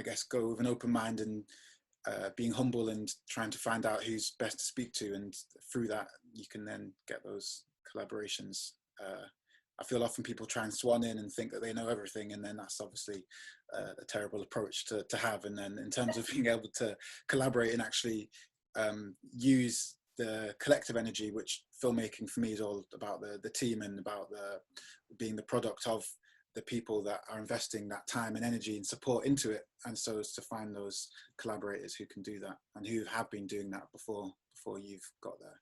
guess, go with an open mind and being humble and trying to find out who's best to speak to, and through that you can then get those collaborations. I feel often people try and swan in and think that they know everything, and then that's obviously a terrible approach to have. And then in terms of being able to collaborate and actually use the collective energy, which filmmaking for me is all about, the team and about being the product of the people that are investing that time and energy and support into it. And so it's to find those collaborators who can do that and who have been doing that before you've got there.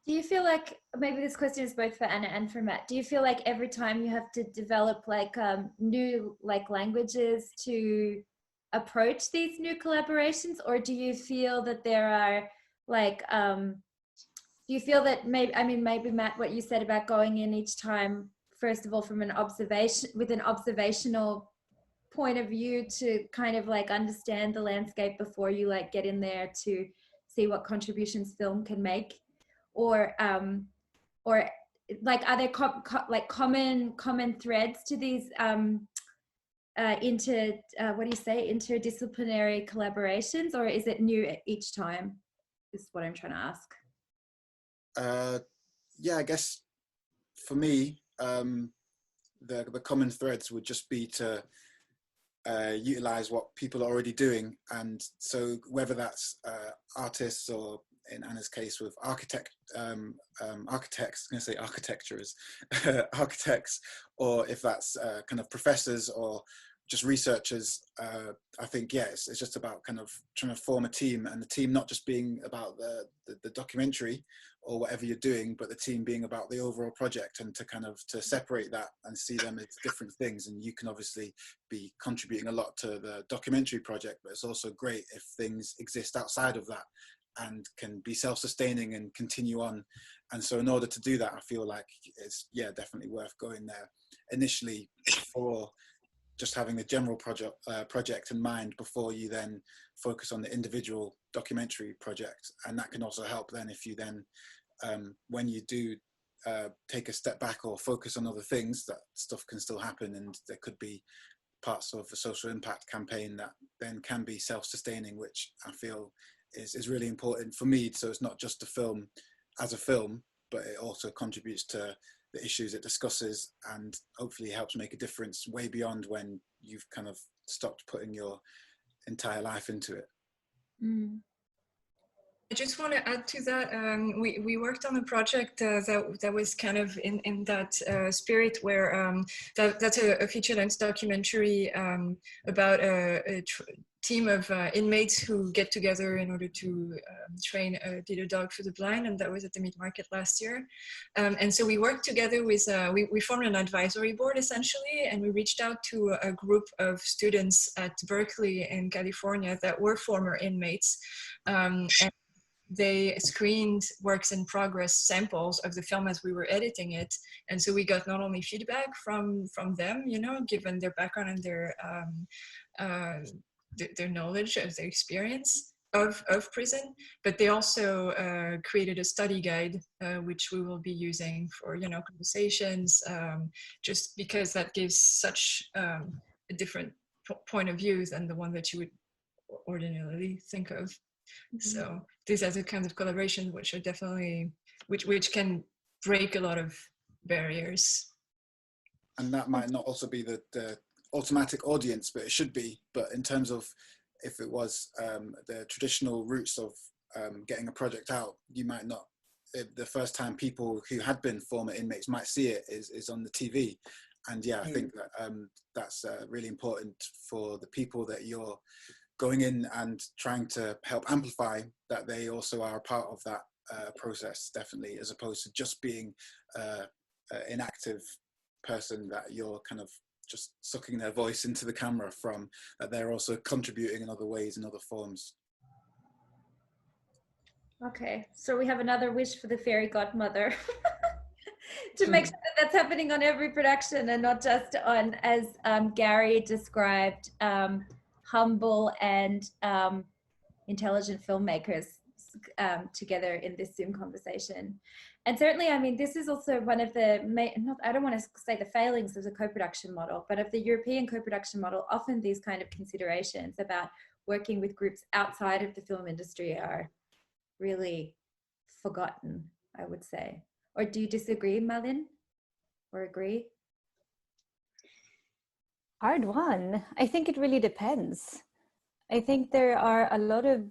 Do you feel like, maybe this question is both for Anna and for Matt, do you feel like every time you have to develop like new like languages to approach these new collaborations, or do you feel that there are like, do you feel that maybe Matt, what you said about going in each time, first of all, from an observational point of view to kind of like understand the landscape before you like get in there to see what contributions film can make? Or like, are there common threads to these interdisciplinary collaborations, or is it new each time? Is what I'm trying to ask. Yeah, I guess for me, the common threads would just be to utilize what people are already doing. And so whether that's artists, or in Anna's case with architects, I'm going to say architectures, architects, or if that's kind of professors or just researchers, I think, yes, it's just about kind of trying to form a team, and the team not just being about the documentary or whatever you're doing, but the team being about the overall project, and to separate that and see them as different things. And you can obviously be contributing a lot to the documentary project, but it's also great if things exist outside of that and can be self-sustaining and continue on. And so in order to do that, I feel like it's, yeah, definitely worth going there initially for just having the general project in mind before you then focus on the individual documentary project. And that can also help then if you then, when you do take a step back or focus on other things, that stuff can still happen, and there could be parts of a social impact campaign that then can be self-sustaining, which I feel is really important for me. So it's not just a film as a film, but it also contributes to the issues it discusses, and hopefully helps make a difference way beyond when you've kind of stopped putting your entire life into it. Mm. I just want to add to that. We worked on a project that was kind of in that spirit, where that's a feature-length documentary about a team of inmates who get together in order to train a leader dog for the blind, and that was at the Meat Market last year. And so we worked together with, we formed an advisory board essentially, and we reached out to a group of students at Berkeley in California that were former inmates. And they screened works in progress samples of the film as we were editing it. And so we got not only feedback from them, you know, given their background and their knowledge of their experience of prison, but they also created a study guide, which we will be using for, you know, conversations, just because that gives such a different point of view than the one that you would ordinarily think of. Mm-hmm. So these are the kinds of collaborations which are definitely, which can break a lot of barriers. And that might not also be the automatic audience, but it should be. But in terms of if it was the traditional routes of getting a project out, you might not, the first time people who had been former inmates might see it is on the TV. And yeah, I think that that's really important for the people that you're going in and trying to help amplify, that they also are a part of that process, definitely, as opposed to just being an inactive person that you're kind of just sucking their voice into the camera from, that they're also contributing in other ways, in other forms. Okay, so we have another wish for the fairy godmother to make sure that that's happening on every production and not just on, as Gary described, humble and intelligent filmmakers together in this Zoom conversation. And certainly, I mean, this is also one of the, I don't want to say the failings of the co-production model, but of the European co-production model. Often these kind of considerations about working with groups outside of the film industry are really forgotten, I would say. Or do you disagree, Malin? Or agree? Hard one. I think it really depends. I think there are a lot of,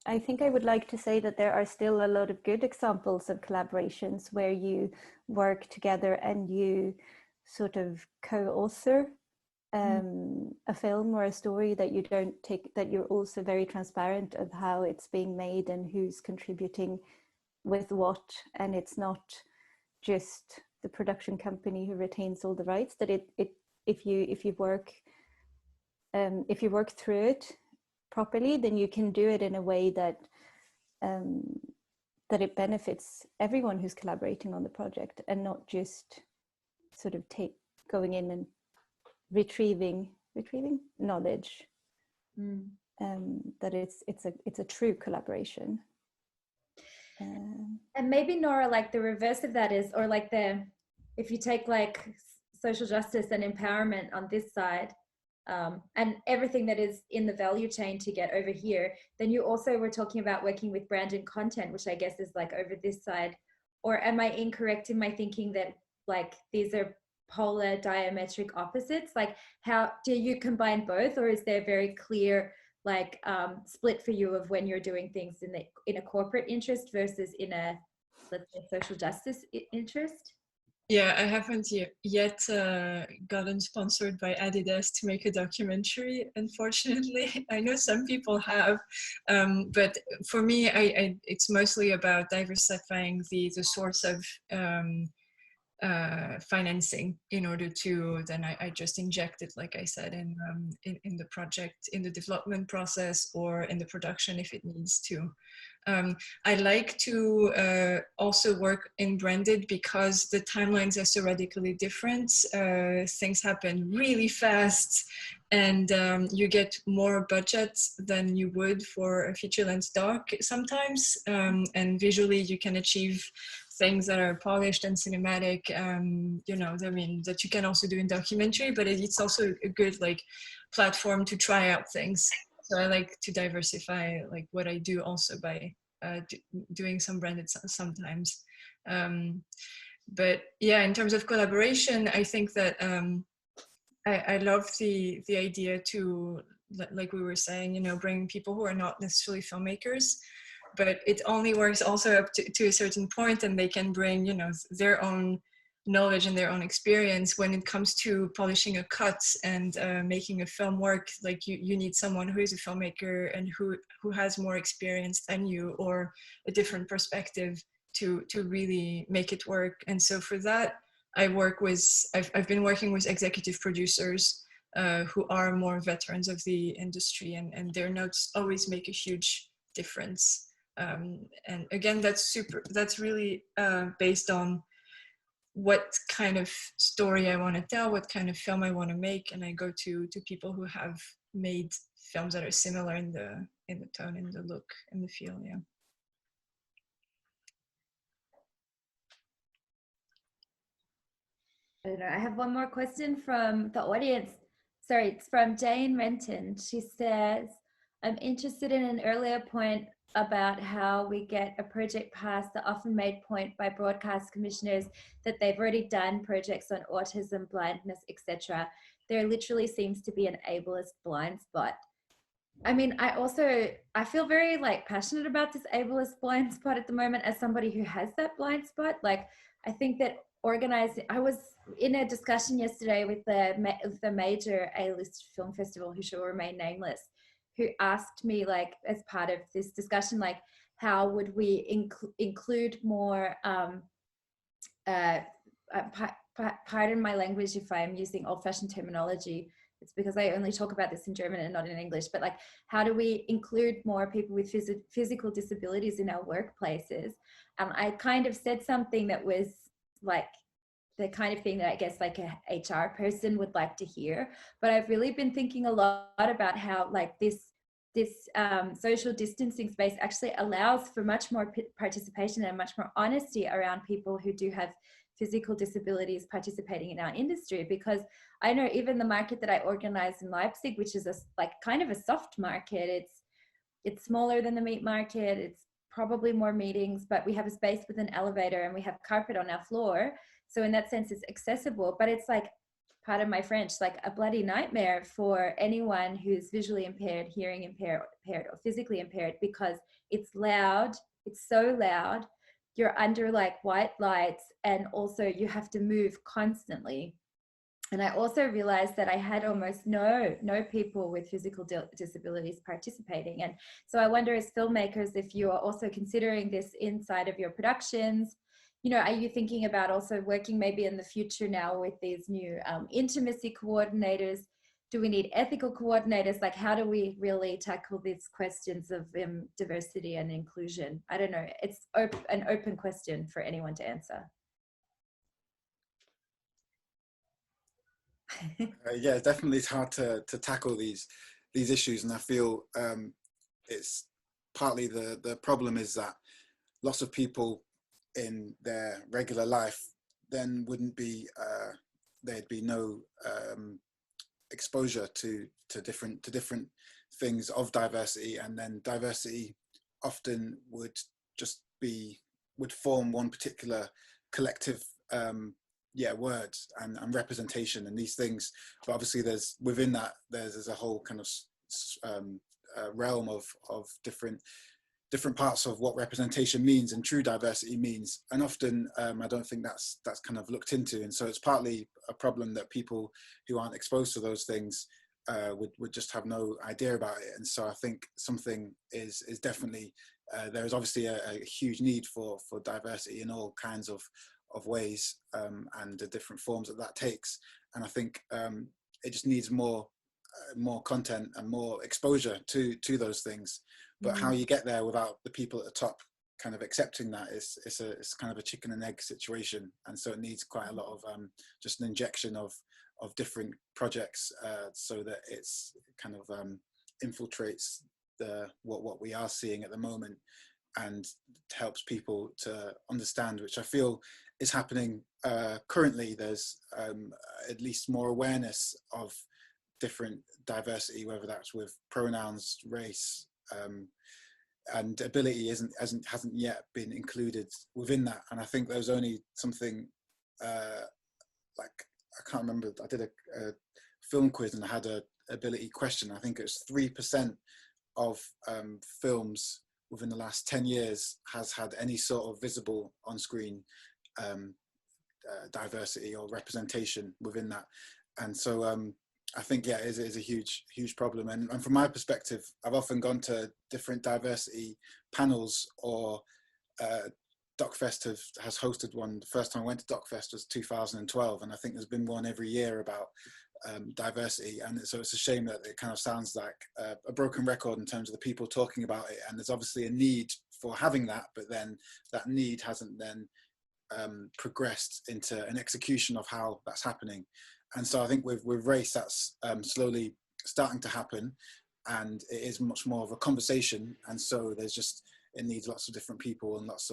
I think I would like to say that there are still a lot of good examples of collaborations where you work together and you sort of co-author a film or a story, that you don't take, that you're also very transparent of how it's being made and who's contributing with what, and it's not just the production company who retains all the rights. That if you work through it properly, then you can do it in a way that that it benefits everyone who's collaborating on the project, and not just sort of going in and retrieving knowledge. That it's a true collaboration. And maybe, Nora, like the reverse of that is, or like if you take like social justice and empowerment on this side, and everything that is in the value chain to get over here, then you also were talking about working with brand and content, which I guess is like over this side. Or am I incorrect in my thinking that like these are polar diametric opposites? Like, how do you combine both, or is there a very clear like split for you of when you're doing things in a corporate interest versus in a, let's say, social justice interest? Yeah, I haven't yet gotten sponsored by Adidas to make a documentary, unfortunately. I know some people have, but for me, it's mostly about diversifying the source of financing in order to then I just inject it, like I said, in the project, in the development process, or in the production if it needs to. I like to also work in branded because the timelines are so radically different. Things happen really fast, and you get more budget than you would for a feature-length doc sometimes, and visually you can achieve things that are polished and cinematic, you know, I mean, that you can also do in documentary, but it's also a good like platform to try out things. So I like to diversify like what I do also by doing some branded sometimes. But yeah, in terms of collaboration, I think that I love the idea to, like we were saying, you know, bring people who are not necessarily filmmakers, but it only works also up to a certain point, and they can bring, you know, their own knowledge and their own experience. When it comes to polishing a cut and making a film work, like you need someone who is a filmmaker and who has more experience than you, or a different perspective to really make it work. And so for that, I've been working with executive producers who are more veterans of the industry, and their notes always make a huge difference. And again, that's really based on what kind of story I want to tell, what kind of film I want to make, and I go to people who have made films that are similar in the tone, in the look, in the feel. Yeah. I don't know. I have one more question from the audience. Sorry, it's from Jane Renton. She says, I'm interested in an earlier point about how we get a project passed. The often made point by broadcast commissioners that they've already done projects on autism, blindness, etc. There literally seems to be an ableist blind spot. I mean, I feel very like passionate about this ableist blind spot at the moment as somebody who has that blind spot. Like, I think that I was in a discussion yesterday with the major A-list film festival, who shall remain nameless, who asked me, like, as part of this discussion, like, how would we include more, pardon my language if I'm using old-fashioned terminology, it's because I only talk about this in German and not in English, but like, how do we include more people with physical disabilities in our workplaces? I kind of said something that was like the kind of thing that I guess like a HR person would like to hear, but I've really been thinking a lot about how like this social distancing space actually allows for much more participation and much more honesty around people who do have physical disabilities participating in our industry. Because I know even the market that I organize in Leipzig, which is like kind of a soft market, it's smaller than the meat market, it's probably more meetings, but we have a space with an elevator and we have carpet on our floor. So in that sense, it's accessible, but it's like, pardon my French, like a bloody nightmare for anyone who's visually impaired, hearing impaired, or physically impaired, because it's loud, it's so loud, you're under like white lights, and also you have to move constantly. And I also realized that I had almost no people with physical disabilities participating. And so I wonder, as filmmakers, if you are also considering this inside of your productions, you know, are you thinking about also working maybe in the future now with these new intimacy coordinators? Do we need ethical coordinators? Like, how do we really tackle these questions of diversity and inclusion? I don't know. It's an open question for anyone to answer. Yeah, definitely it's hard to tackle these issues, and I feel it's partly the problem is that lots of people in their regular life then wouldn't be there'd be no exposure to different things of diversity, and then diversity often would form one particular collective words and representation and these things. But obviously there's within that there's a whole kind of realm of different parts of what representation means and true diversity means, and often I don't think that's kind of looked into. And so it's partly a problem that people who aren't exposed to those things would just have no idea about it. And so I think something is definitely there is obviously a huge need for diversity in all kinds of ways and the different forms that takes. And I think it just needs more content and more exposure to those things. But how you get there without the people at the top kind of accepting that is kind of a chicken and egg situation. And so it needs quite a lot of just an injection of different projects so that it's kind of infiltrates what we are seeing at the moment, and helps people to understand, which I feel is happening currently. There's at least more awareness of different diversity, whether that's with pronouns, race, and ability hasn't yet been included within that. And I think there was only something like, I can't remember, I did a film quiz and I had a ability question. I think it was 3% of films within the last 10 years has had any sort of visible on-screen diversity or representation within that. And so I think, yeah, it is a huge problem. And from my perspective, I've often gone to different diversity panels, or DocFest has hosted one. The first time I went to DocFest was 2012, and I think there's been one every year about diversity. And so it's a shame that it kind of sounds like a broken record in terms of the people talking about it. And there's obviously a need for having that, but then that need hasn't then progressed into an execution of how that's happening. And so I think with race, that's slowly starting to happen, and it is much more of a conversation. And so it needs lots of different people and lots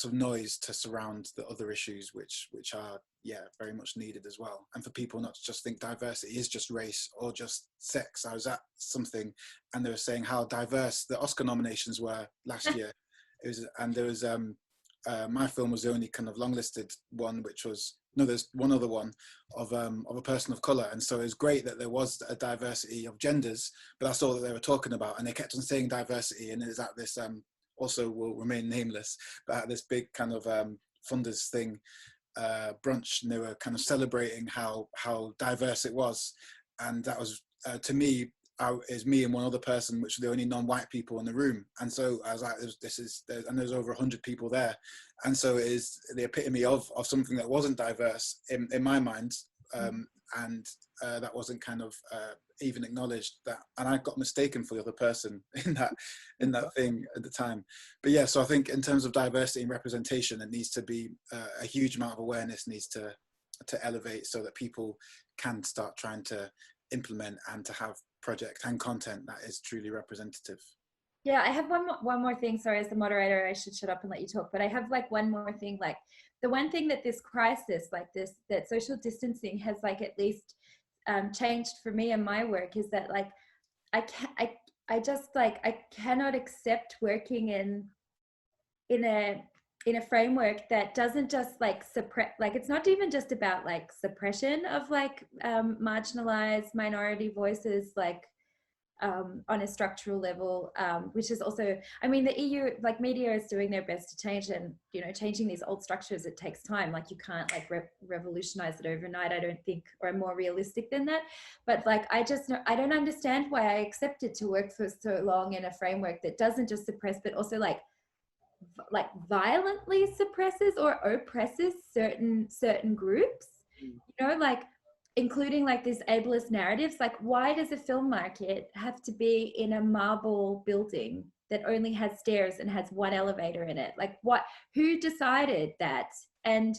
of noise to surround the other issues, which are, yeah, very much needed as well. And for people not to just think diversity is just race or just sex. I was at something and they were saying how diverse the Oscar nominations were last year. There was my film was the only kind of long-listed one, there's one other one of a person of color. And so it was great that there was a diversity of genders, but that's all that they were talking about. And they kept on saying diversity, and it was at this, also will remain nameless, but at this big kind of funders thing, brunch, and they were kind of celebrating how diverse it was. And that was, to me, is me and one other person, which were the only non-white people in the room. And so I was like, and there's over 100 people there. And so it is the epitome of something that wasn't diverse in my mind. And that wasn't kind of even acknowledged, that, and I got mistaken for the other person in that thing at the time. But yeah, so I think in terms of diversity and representation, it needs to be a huge amount of awareness needs to elevate, so that people can start trying to implement and to have project and content that is truly representative. Yeah, I have one more thing. Sorry, as the moderator, I should shut up and let you talk. But I have like one more thing. Like the one thing that this crisis, like this, that social distancing has like at least changed for me and my work, is that like I just like I cannot accept working in a framework that doesn't just like suppress, like it's not even just about like suppression of like marginalized minority voices, like on a structural level, which is also, I mean, the EU, like media is doing their best to change, and, you know, changing these old structures, it takes time. Like you can't like revolutionize it overnight, I don't think, or more realistic than that. But like, I don't understand why I accepted to work for so long in a framework that doesn't just suppress, but also like violently suppresses or oppresses certain groups, you know, like including like these ableist narratives. Like, why does a film market have to be in a marble building that only has stairs and has one elevator in it? Like, who decided that? And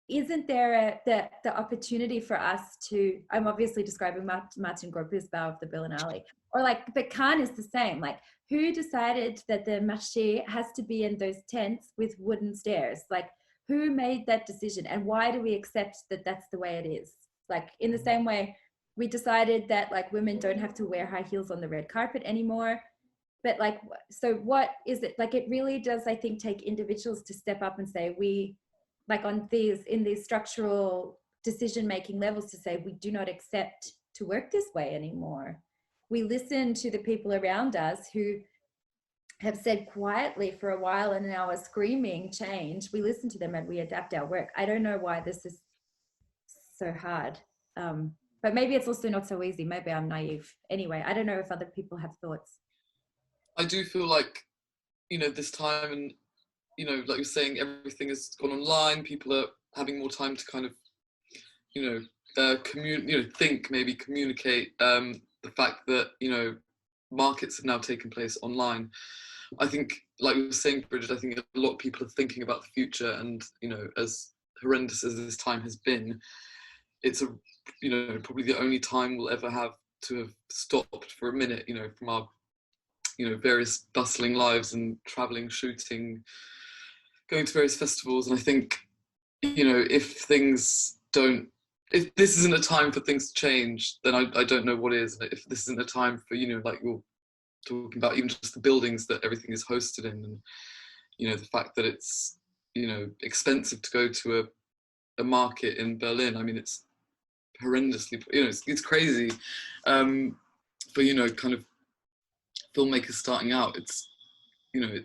isn't there the opportunity for us to, I'm obviously describing Martin Grobusbau of the Berlinale, or like, but Cannes is the same. Like, who decided that the marché has to be in those tents with wooden stairs? Like, who made that decision? And why do we accept that that's the way it is? Like, in the same way, we decided that like women don't have to wear high heels on the red carpet anymore. But like, so what is it? Like, it really does, I think, take individuals to step up and say, we, like in these structural decision-making levels, to say, we do not accept to work this way anymore. We listen to the people around us who have said quietly for a while and now are screaming change. We listen to them and we adapt our work. I don't know why this is so hard. But maybe it's also not so easy. Maybe I'm naive. Anyway, I don't know if other people have thoughts. I do feel like, you know, this time, and, you know, like you're saying, everything has gone online. People are having more time to kind of, you know, think, maybe communicate the fact that, you know, markets have now taken place online. I think, like you were saying, Brigid, I think a lot of people are thinking about the future, and, you know, as horrendous as this time has been, it's you know, probably the only time we'll ever have to have stopped for a minute, you know, from our, you know, various bustling lives and traveling, shooting, going to various festivals. And I think, you know, if this isn't a time for things to change, then I don't know what is. If this isn't a time for, you know, like talking about even just the buildings that everything is hosted in, and the fact that it's expensive to go to a market in Berlin. I mean, it's horrendously, it's crazy. For kind of filmmakers starting out, it's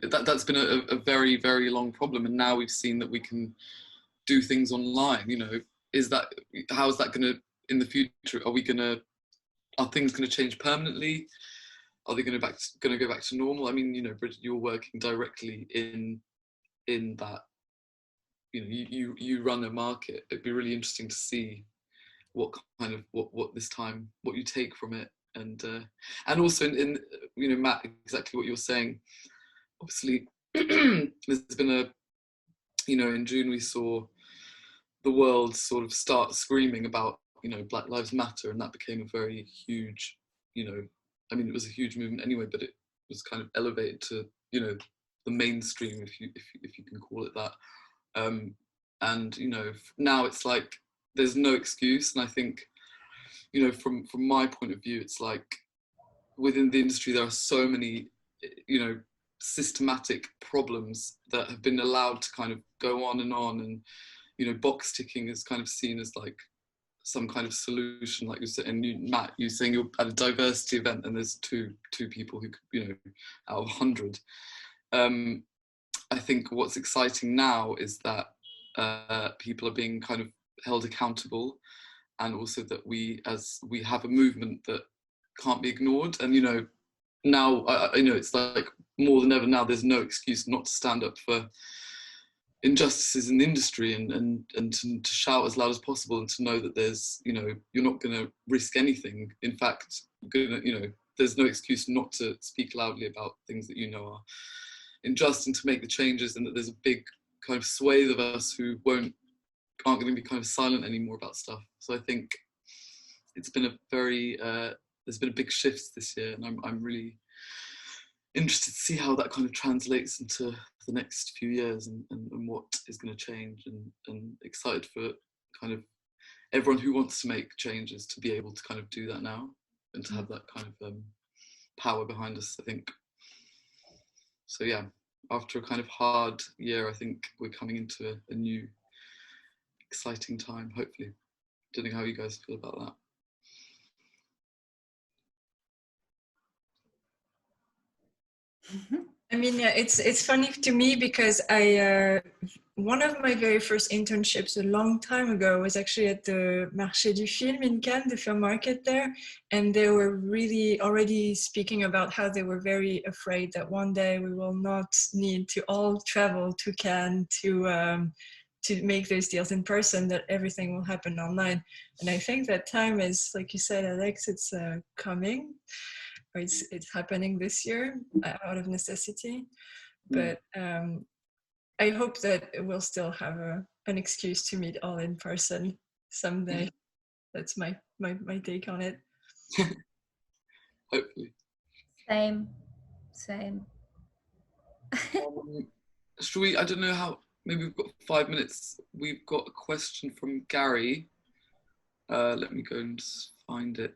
that's been a very, very long problem, and now we've seen that we can do things online. How is that going to, in the future, are things going to change permanently? Are they going to go back to normal? I mean, Brigid, you're working directly in that. You run a market. It'd be really interesting to see what kind of what this time, what you take from it, and also in Matt, exactly what you're saying. Obviously, there's been in June we saw the world sort of start screaming about Black Lives Matter, and that became a very huge, I mean, it was a huge movement anyway, but it was kind of elevated to the mainstream, if you can call it that. And now it's like there's no excuse, and I think from my point of view, it's like within the industry there are so many systematic problems that have been allowed to kind of go on, and box ticking is kind of seen as like some kind of solution, like you said. And Matt, you saying you're at a diversity event and there's two people who could, out of 100. I think what's exciting now is that people are being kind of held accountable, and also that we have a movement that can't be ignored. And now it's like more than ever now, there's no excuse not to stand up for injustices in the industry, and to shout as loud as possible, and to know that there's you're not going to risk anything. In fact, there's no excuse not to speak loudly about things that are unjust, and to make the changes, and that there's a big kind of swathe of us who aren't going to be kind of silent anymore about stuff. So I think it's been there's been a big shift this year, and I'm really interested to see how that kind of translates into the next few years, and what is going to change, and excited for kind of everyone who wants to make changes to be able to kind of do that now, and to have that kind of power behind us, I think. So yeah, after a kind of hard year, I think we're coming into a new exciting time, hopefully. Don't know how you guys feel about that. I mean, yeah, it's funny to me because one of my very first internships a long time ago was actually at the Marché du Film in Cannes, the film market there, and they were really already speaking about how they were very afraid that one day we will not need to all travel to Cannes to make those deals in person, that everything will happen online. And I think that time is, like you said, Alex, it's coming. Or it's happening this year out of necessity, but I hope that we'll still have an excuse to meet all in person someday. That's my take on it. Hopefully. Same. Should we? I don't know how. Maybe we've got 5 minutes. We've got a question from Gary. Let me go and just find it.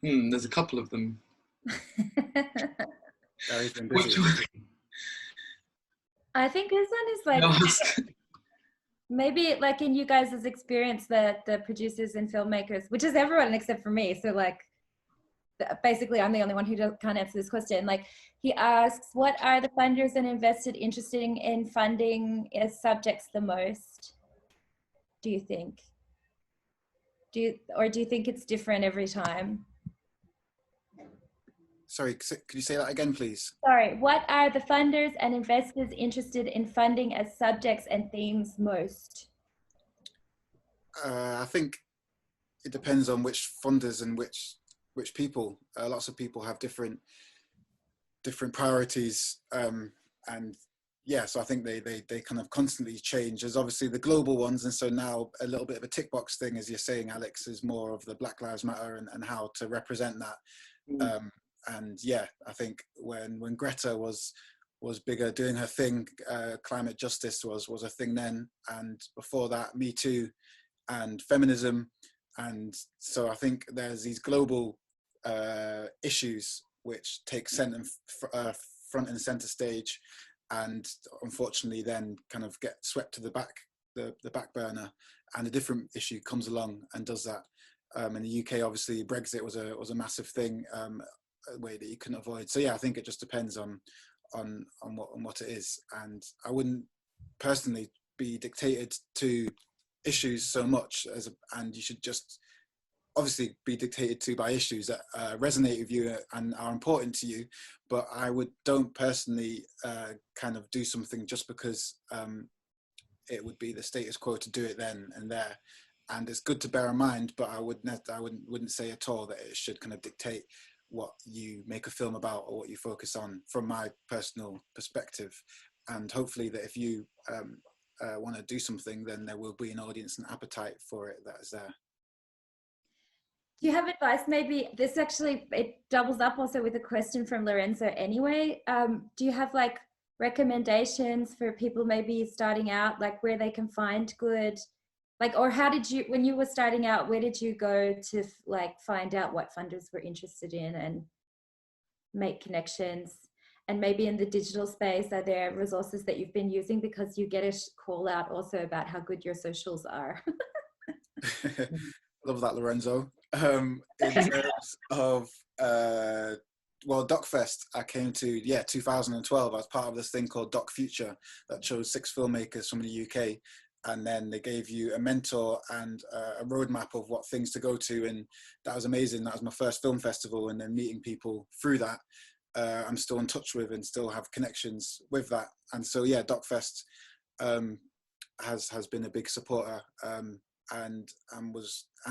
There's a couple of them. Which one? I think this one is like maybe like in you guys' experience, the producers and filmmakers, which is everyone except for me. So like basically I'm the only one who can't answer this question. Like he asks, what are the funders and investors interested in funding as subjects the most, do you think? Do you think it's different every time? Sorry, could you say that again, please? Sorry, what are the funders and investors interested in funding as subjects and themes most? I think it depends on which funders and which people. Lots of people have different priorities, and yeah, so I think they kind of constantly change. There's obviously the global ones, and so now a little bit of a tick box thing, as you're saying, Alex, is more of the Black Lives Matter and how to represent that. And yeah, I think when Greta was bigger, doing her thing, climate justice was a thing then, and before that, Me Too and feminism, And so I think there's these global issues which take front and center stage, and unfortunately then kind of get swept to the back burner, and a different issue comes along and does that. In the UK, obviously, Brexit was a massive thing, a way that you couldn't avoid. So yeah, I think it just depends on what it is, and I wouldn't personally be dictated to issues so much and you should just obviously be dictated to by issues that resonate with you and are important to you, but I don't personally kind of do something just because it would be the status quo to do it then and there. And it's good to bear in mind, but I wouldn't say at all that it should kind of dictate what you make a film about or what you focus on, from my personal perspective. And hopefully that if you want to do something, then there will be an audience and appetite for it that is there. Do you have advice? Maybe this actually, it doubles up also with a question from Lorenzo anyway. Do you have like recommendations for people maybe starting out, like where they can find good, like, or how did you, when you were starting out, where did you go to like find out what funders were interested in and make connections? And maybe in the digital space, are there resources that you've been using, because you get a call out also about how good your socials are? Love that, Lorenzo. In terms of well, DocFest, I came to 2012. I was part of this thing called Doc Future that chose 6 filmmakers from the UK, and then they gave you a mentor and a roadmap of what things to go to, and that was amazing. That was my first film festival, and then meeting people through that I'm still in touch with and still have connections with that. And so yeah, DocFest has been a big supporter and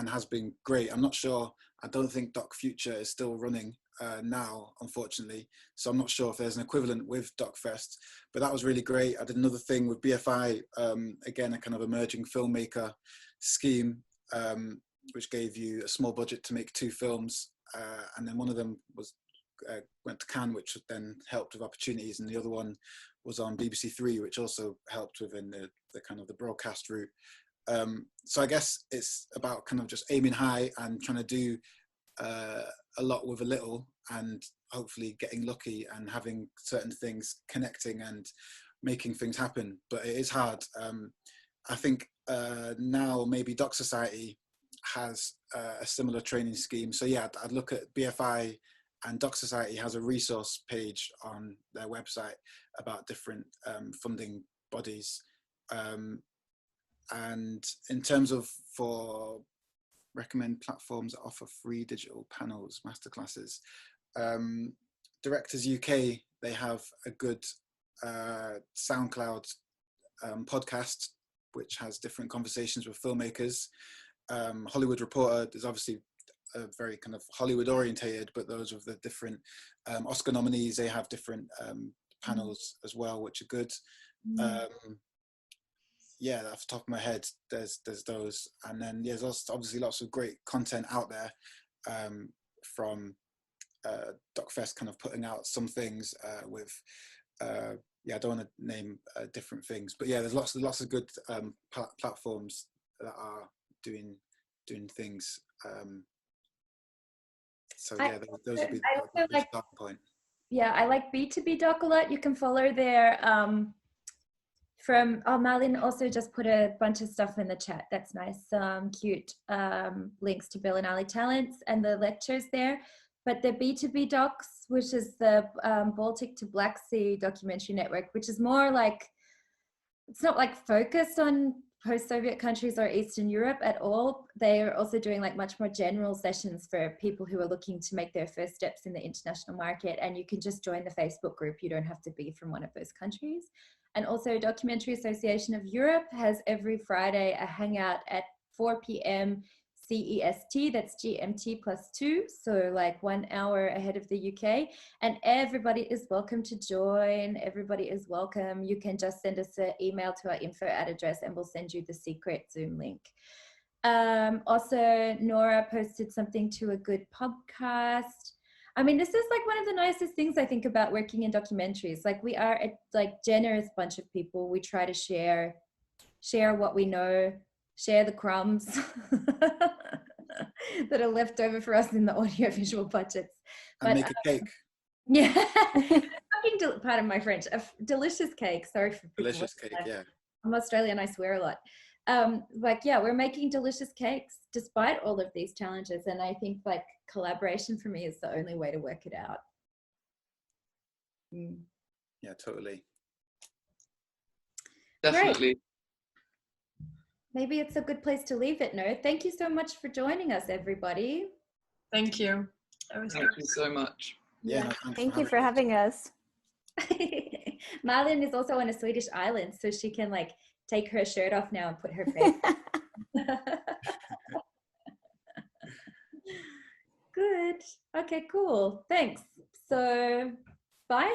has been great. I'm not sure, I don't think Doc Future is still running now, unfortunately, so I'm not sure if there's an equivalent with DocFest, but that was really great. I did another thing with BFI, again, a kind of emerging filmmaker scheme, which gave you a small budget to make 2 films, and then one of them went to Cannes, which then helped with opportunities, and the other one was on BBC 3, which also helped within the kind of the broadcast route. So I guess it's about kind of just aiming high and trying to do a lot with a little, and hopefully getting lucky and having certain things connecting and making things happen. But it is hard. I think now maybe Doc Society has a similar training scheme. So yeah, I'd look at BFI, and Doc Society has a resource page on their website about different funding bodies. And in terms of recommend platforms that offer free digital panels, masterclasses, Directors UK, they have a good SoundCloud podcast, which has different conversations with filmmakers. Hollywood Reporter is obviously very kind of Hollywood orientated, but those of the different Oscar nominees, they have different panels as well, which are good. Yeah, off the top of my head, there's those, and then there's also obviously lots of great content out there from DocFest, kind of putting out some things with I don't want to name different things, but yeah, there's lots of good platforms that are doing things. So yeah, those would be the starting point. Yeah, I like B2B Doc a lot. You can follow their Malin also just put a bunch of stuff in the chat. That's nice. Some cute links to Bill and Ali Talents and the lectures there. But the B2B Docs, which is the Baltic to Black Sea documentary network, which is more like, it's not like focused on post-Soviet countries or Eastern Europe at all. They are also doing like much more general sessions for people who are looking to make their first steps in the international market. And you can just join the Facebook group. You don't have to be from one of those countries. And also Documentary Association of Europe has every Friday a hangout at 4 p.m. CEST, that's GMT +2, so like 1 hour ahead of the UK, and everybody is welcome to join. Everybody is welcome. You can just send us an email to our info address and we'll send you the secret Zoom link. Also, Nora posted something to a good podcast. I mean, this is like one of the nicest things I think about working in documentaries. Like, we are a like generous bunch of people. We try to share what we know, share the crumbs. that are left over for us in the audiovisual budgets. And make a cake. Yeah, fucking pardon my French. A delicious cake. Sorry for people. Delicious cake, yeah. I'm Australian. I swear a lot. Like, yeah, we're making delicious cakes despite all of these challenges, and I think like collaboration for me is the only way to work it out. Yeah, totally. Definitely. Great. Maybe it's a good place to leave it. No, thank you so much for joining us, everybody. Thank you. Thank you so much. Yeah, no, Thank you for having us. Malin is also on a Swedish island, so she can like take her shirt off now and put her face. Good. Okay, cool. Thanks. So, bye.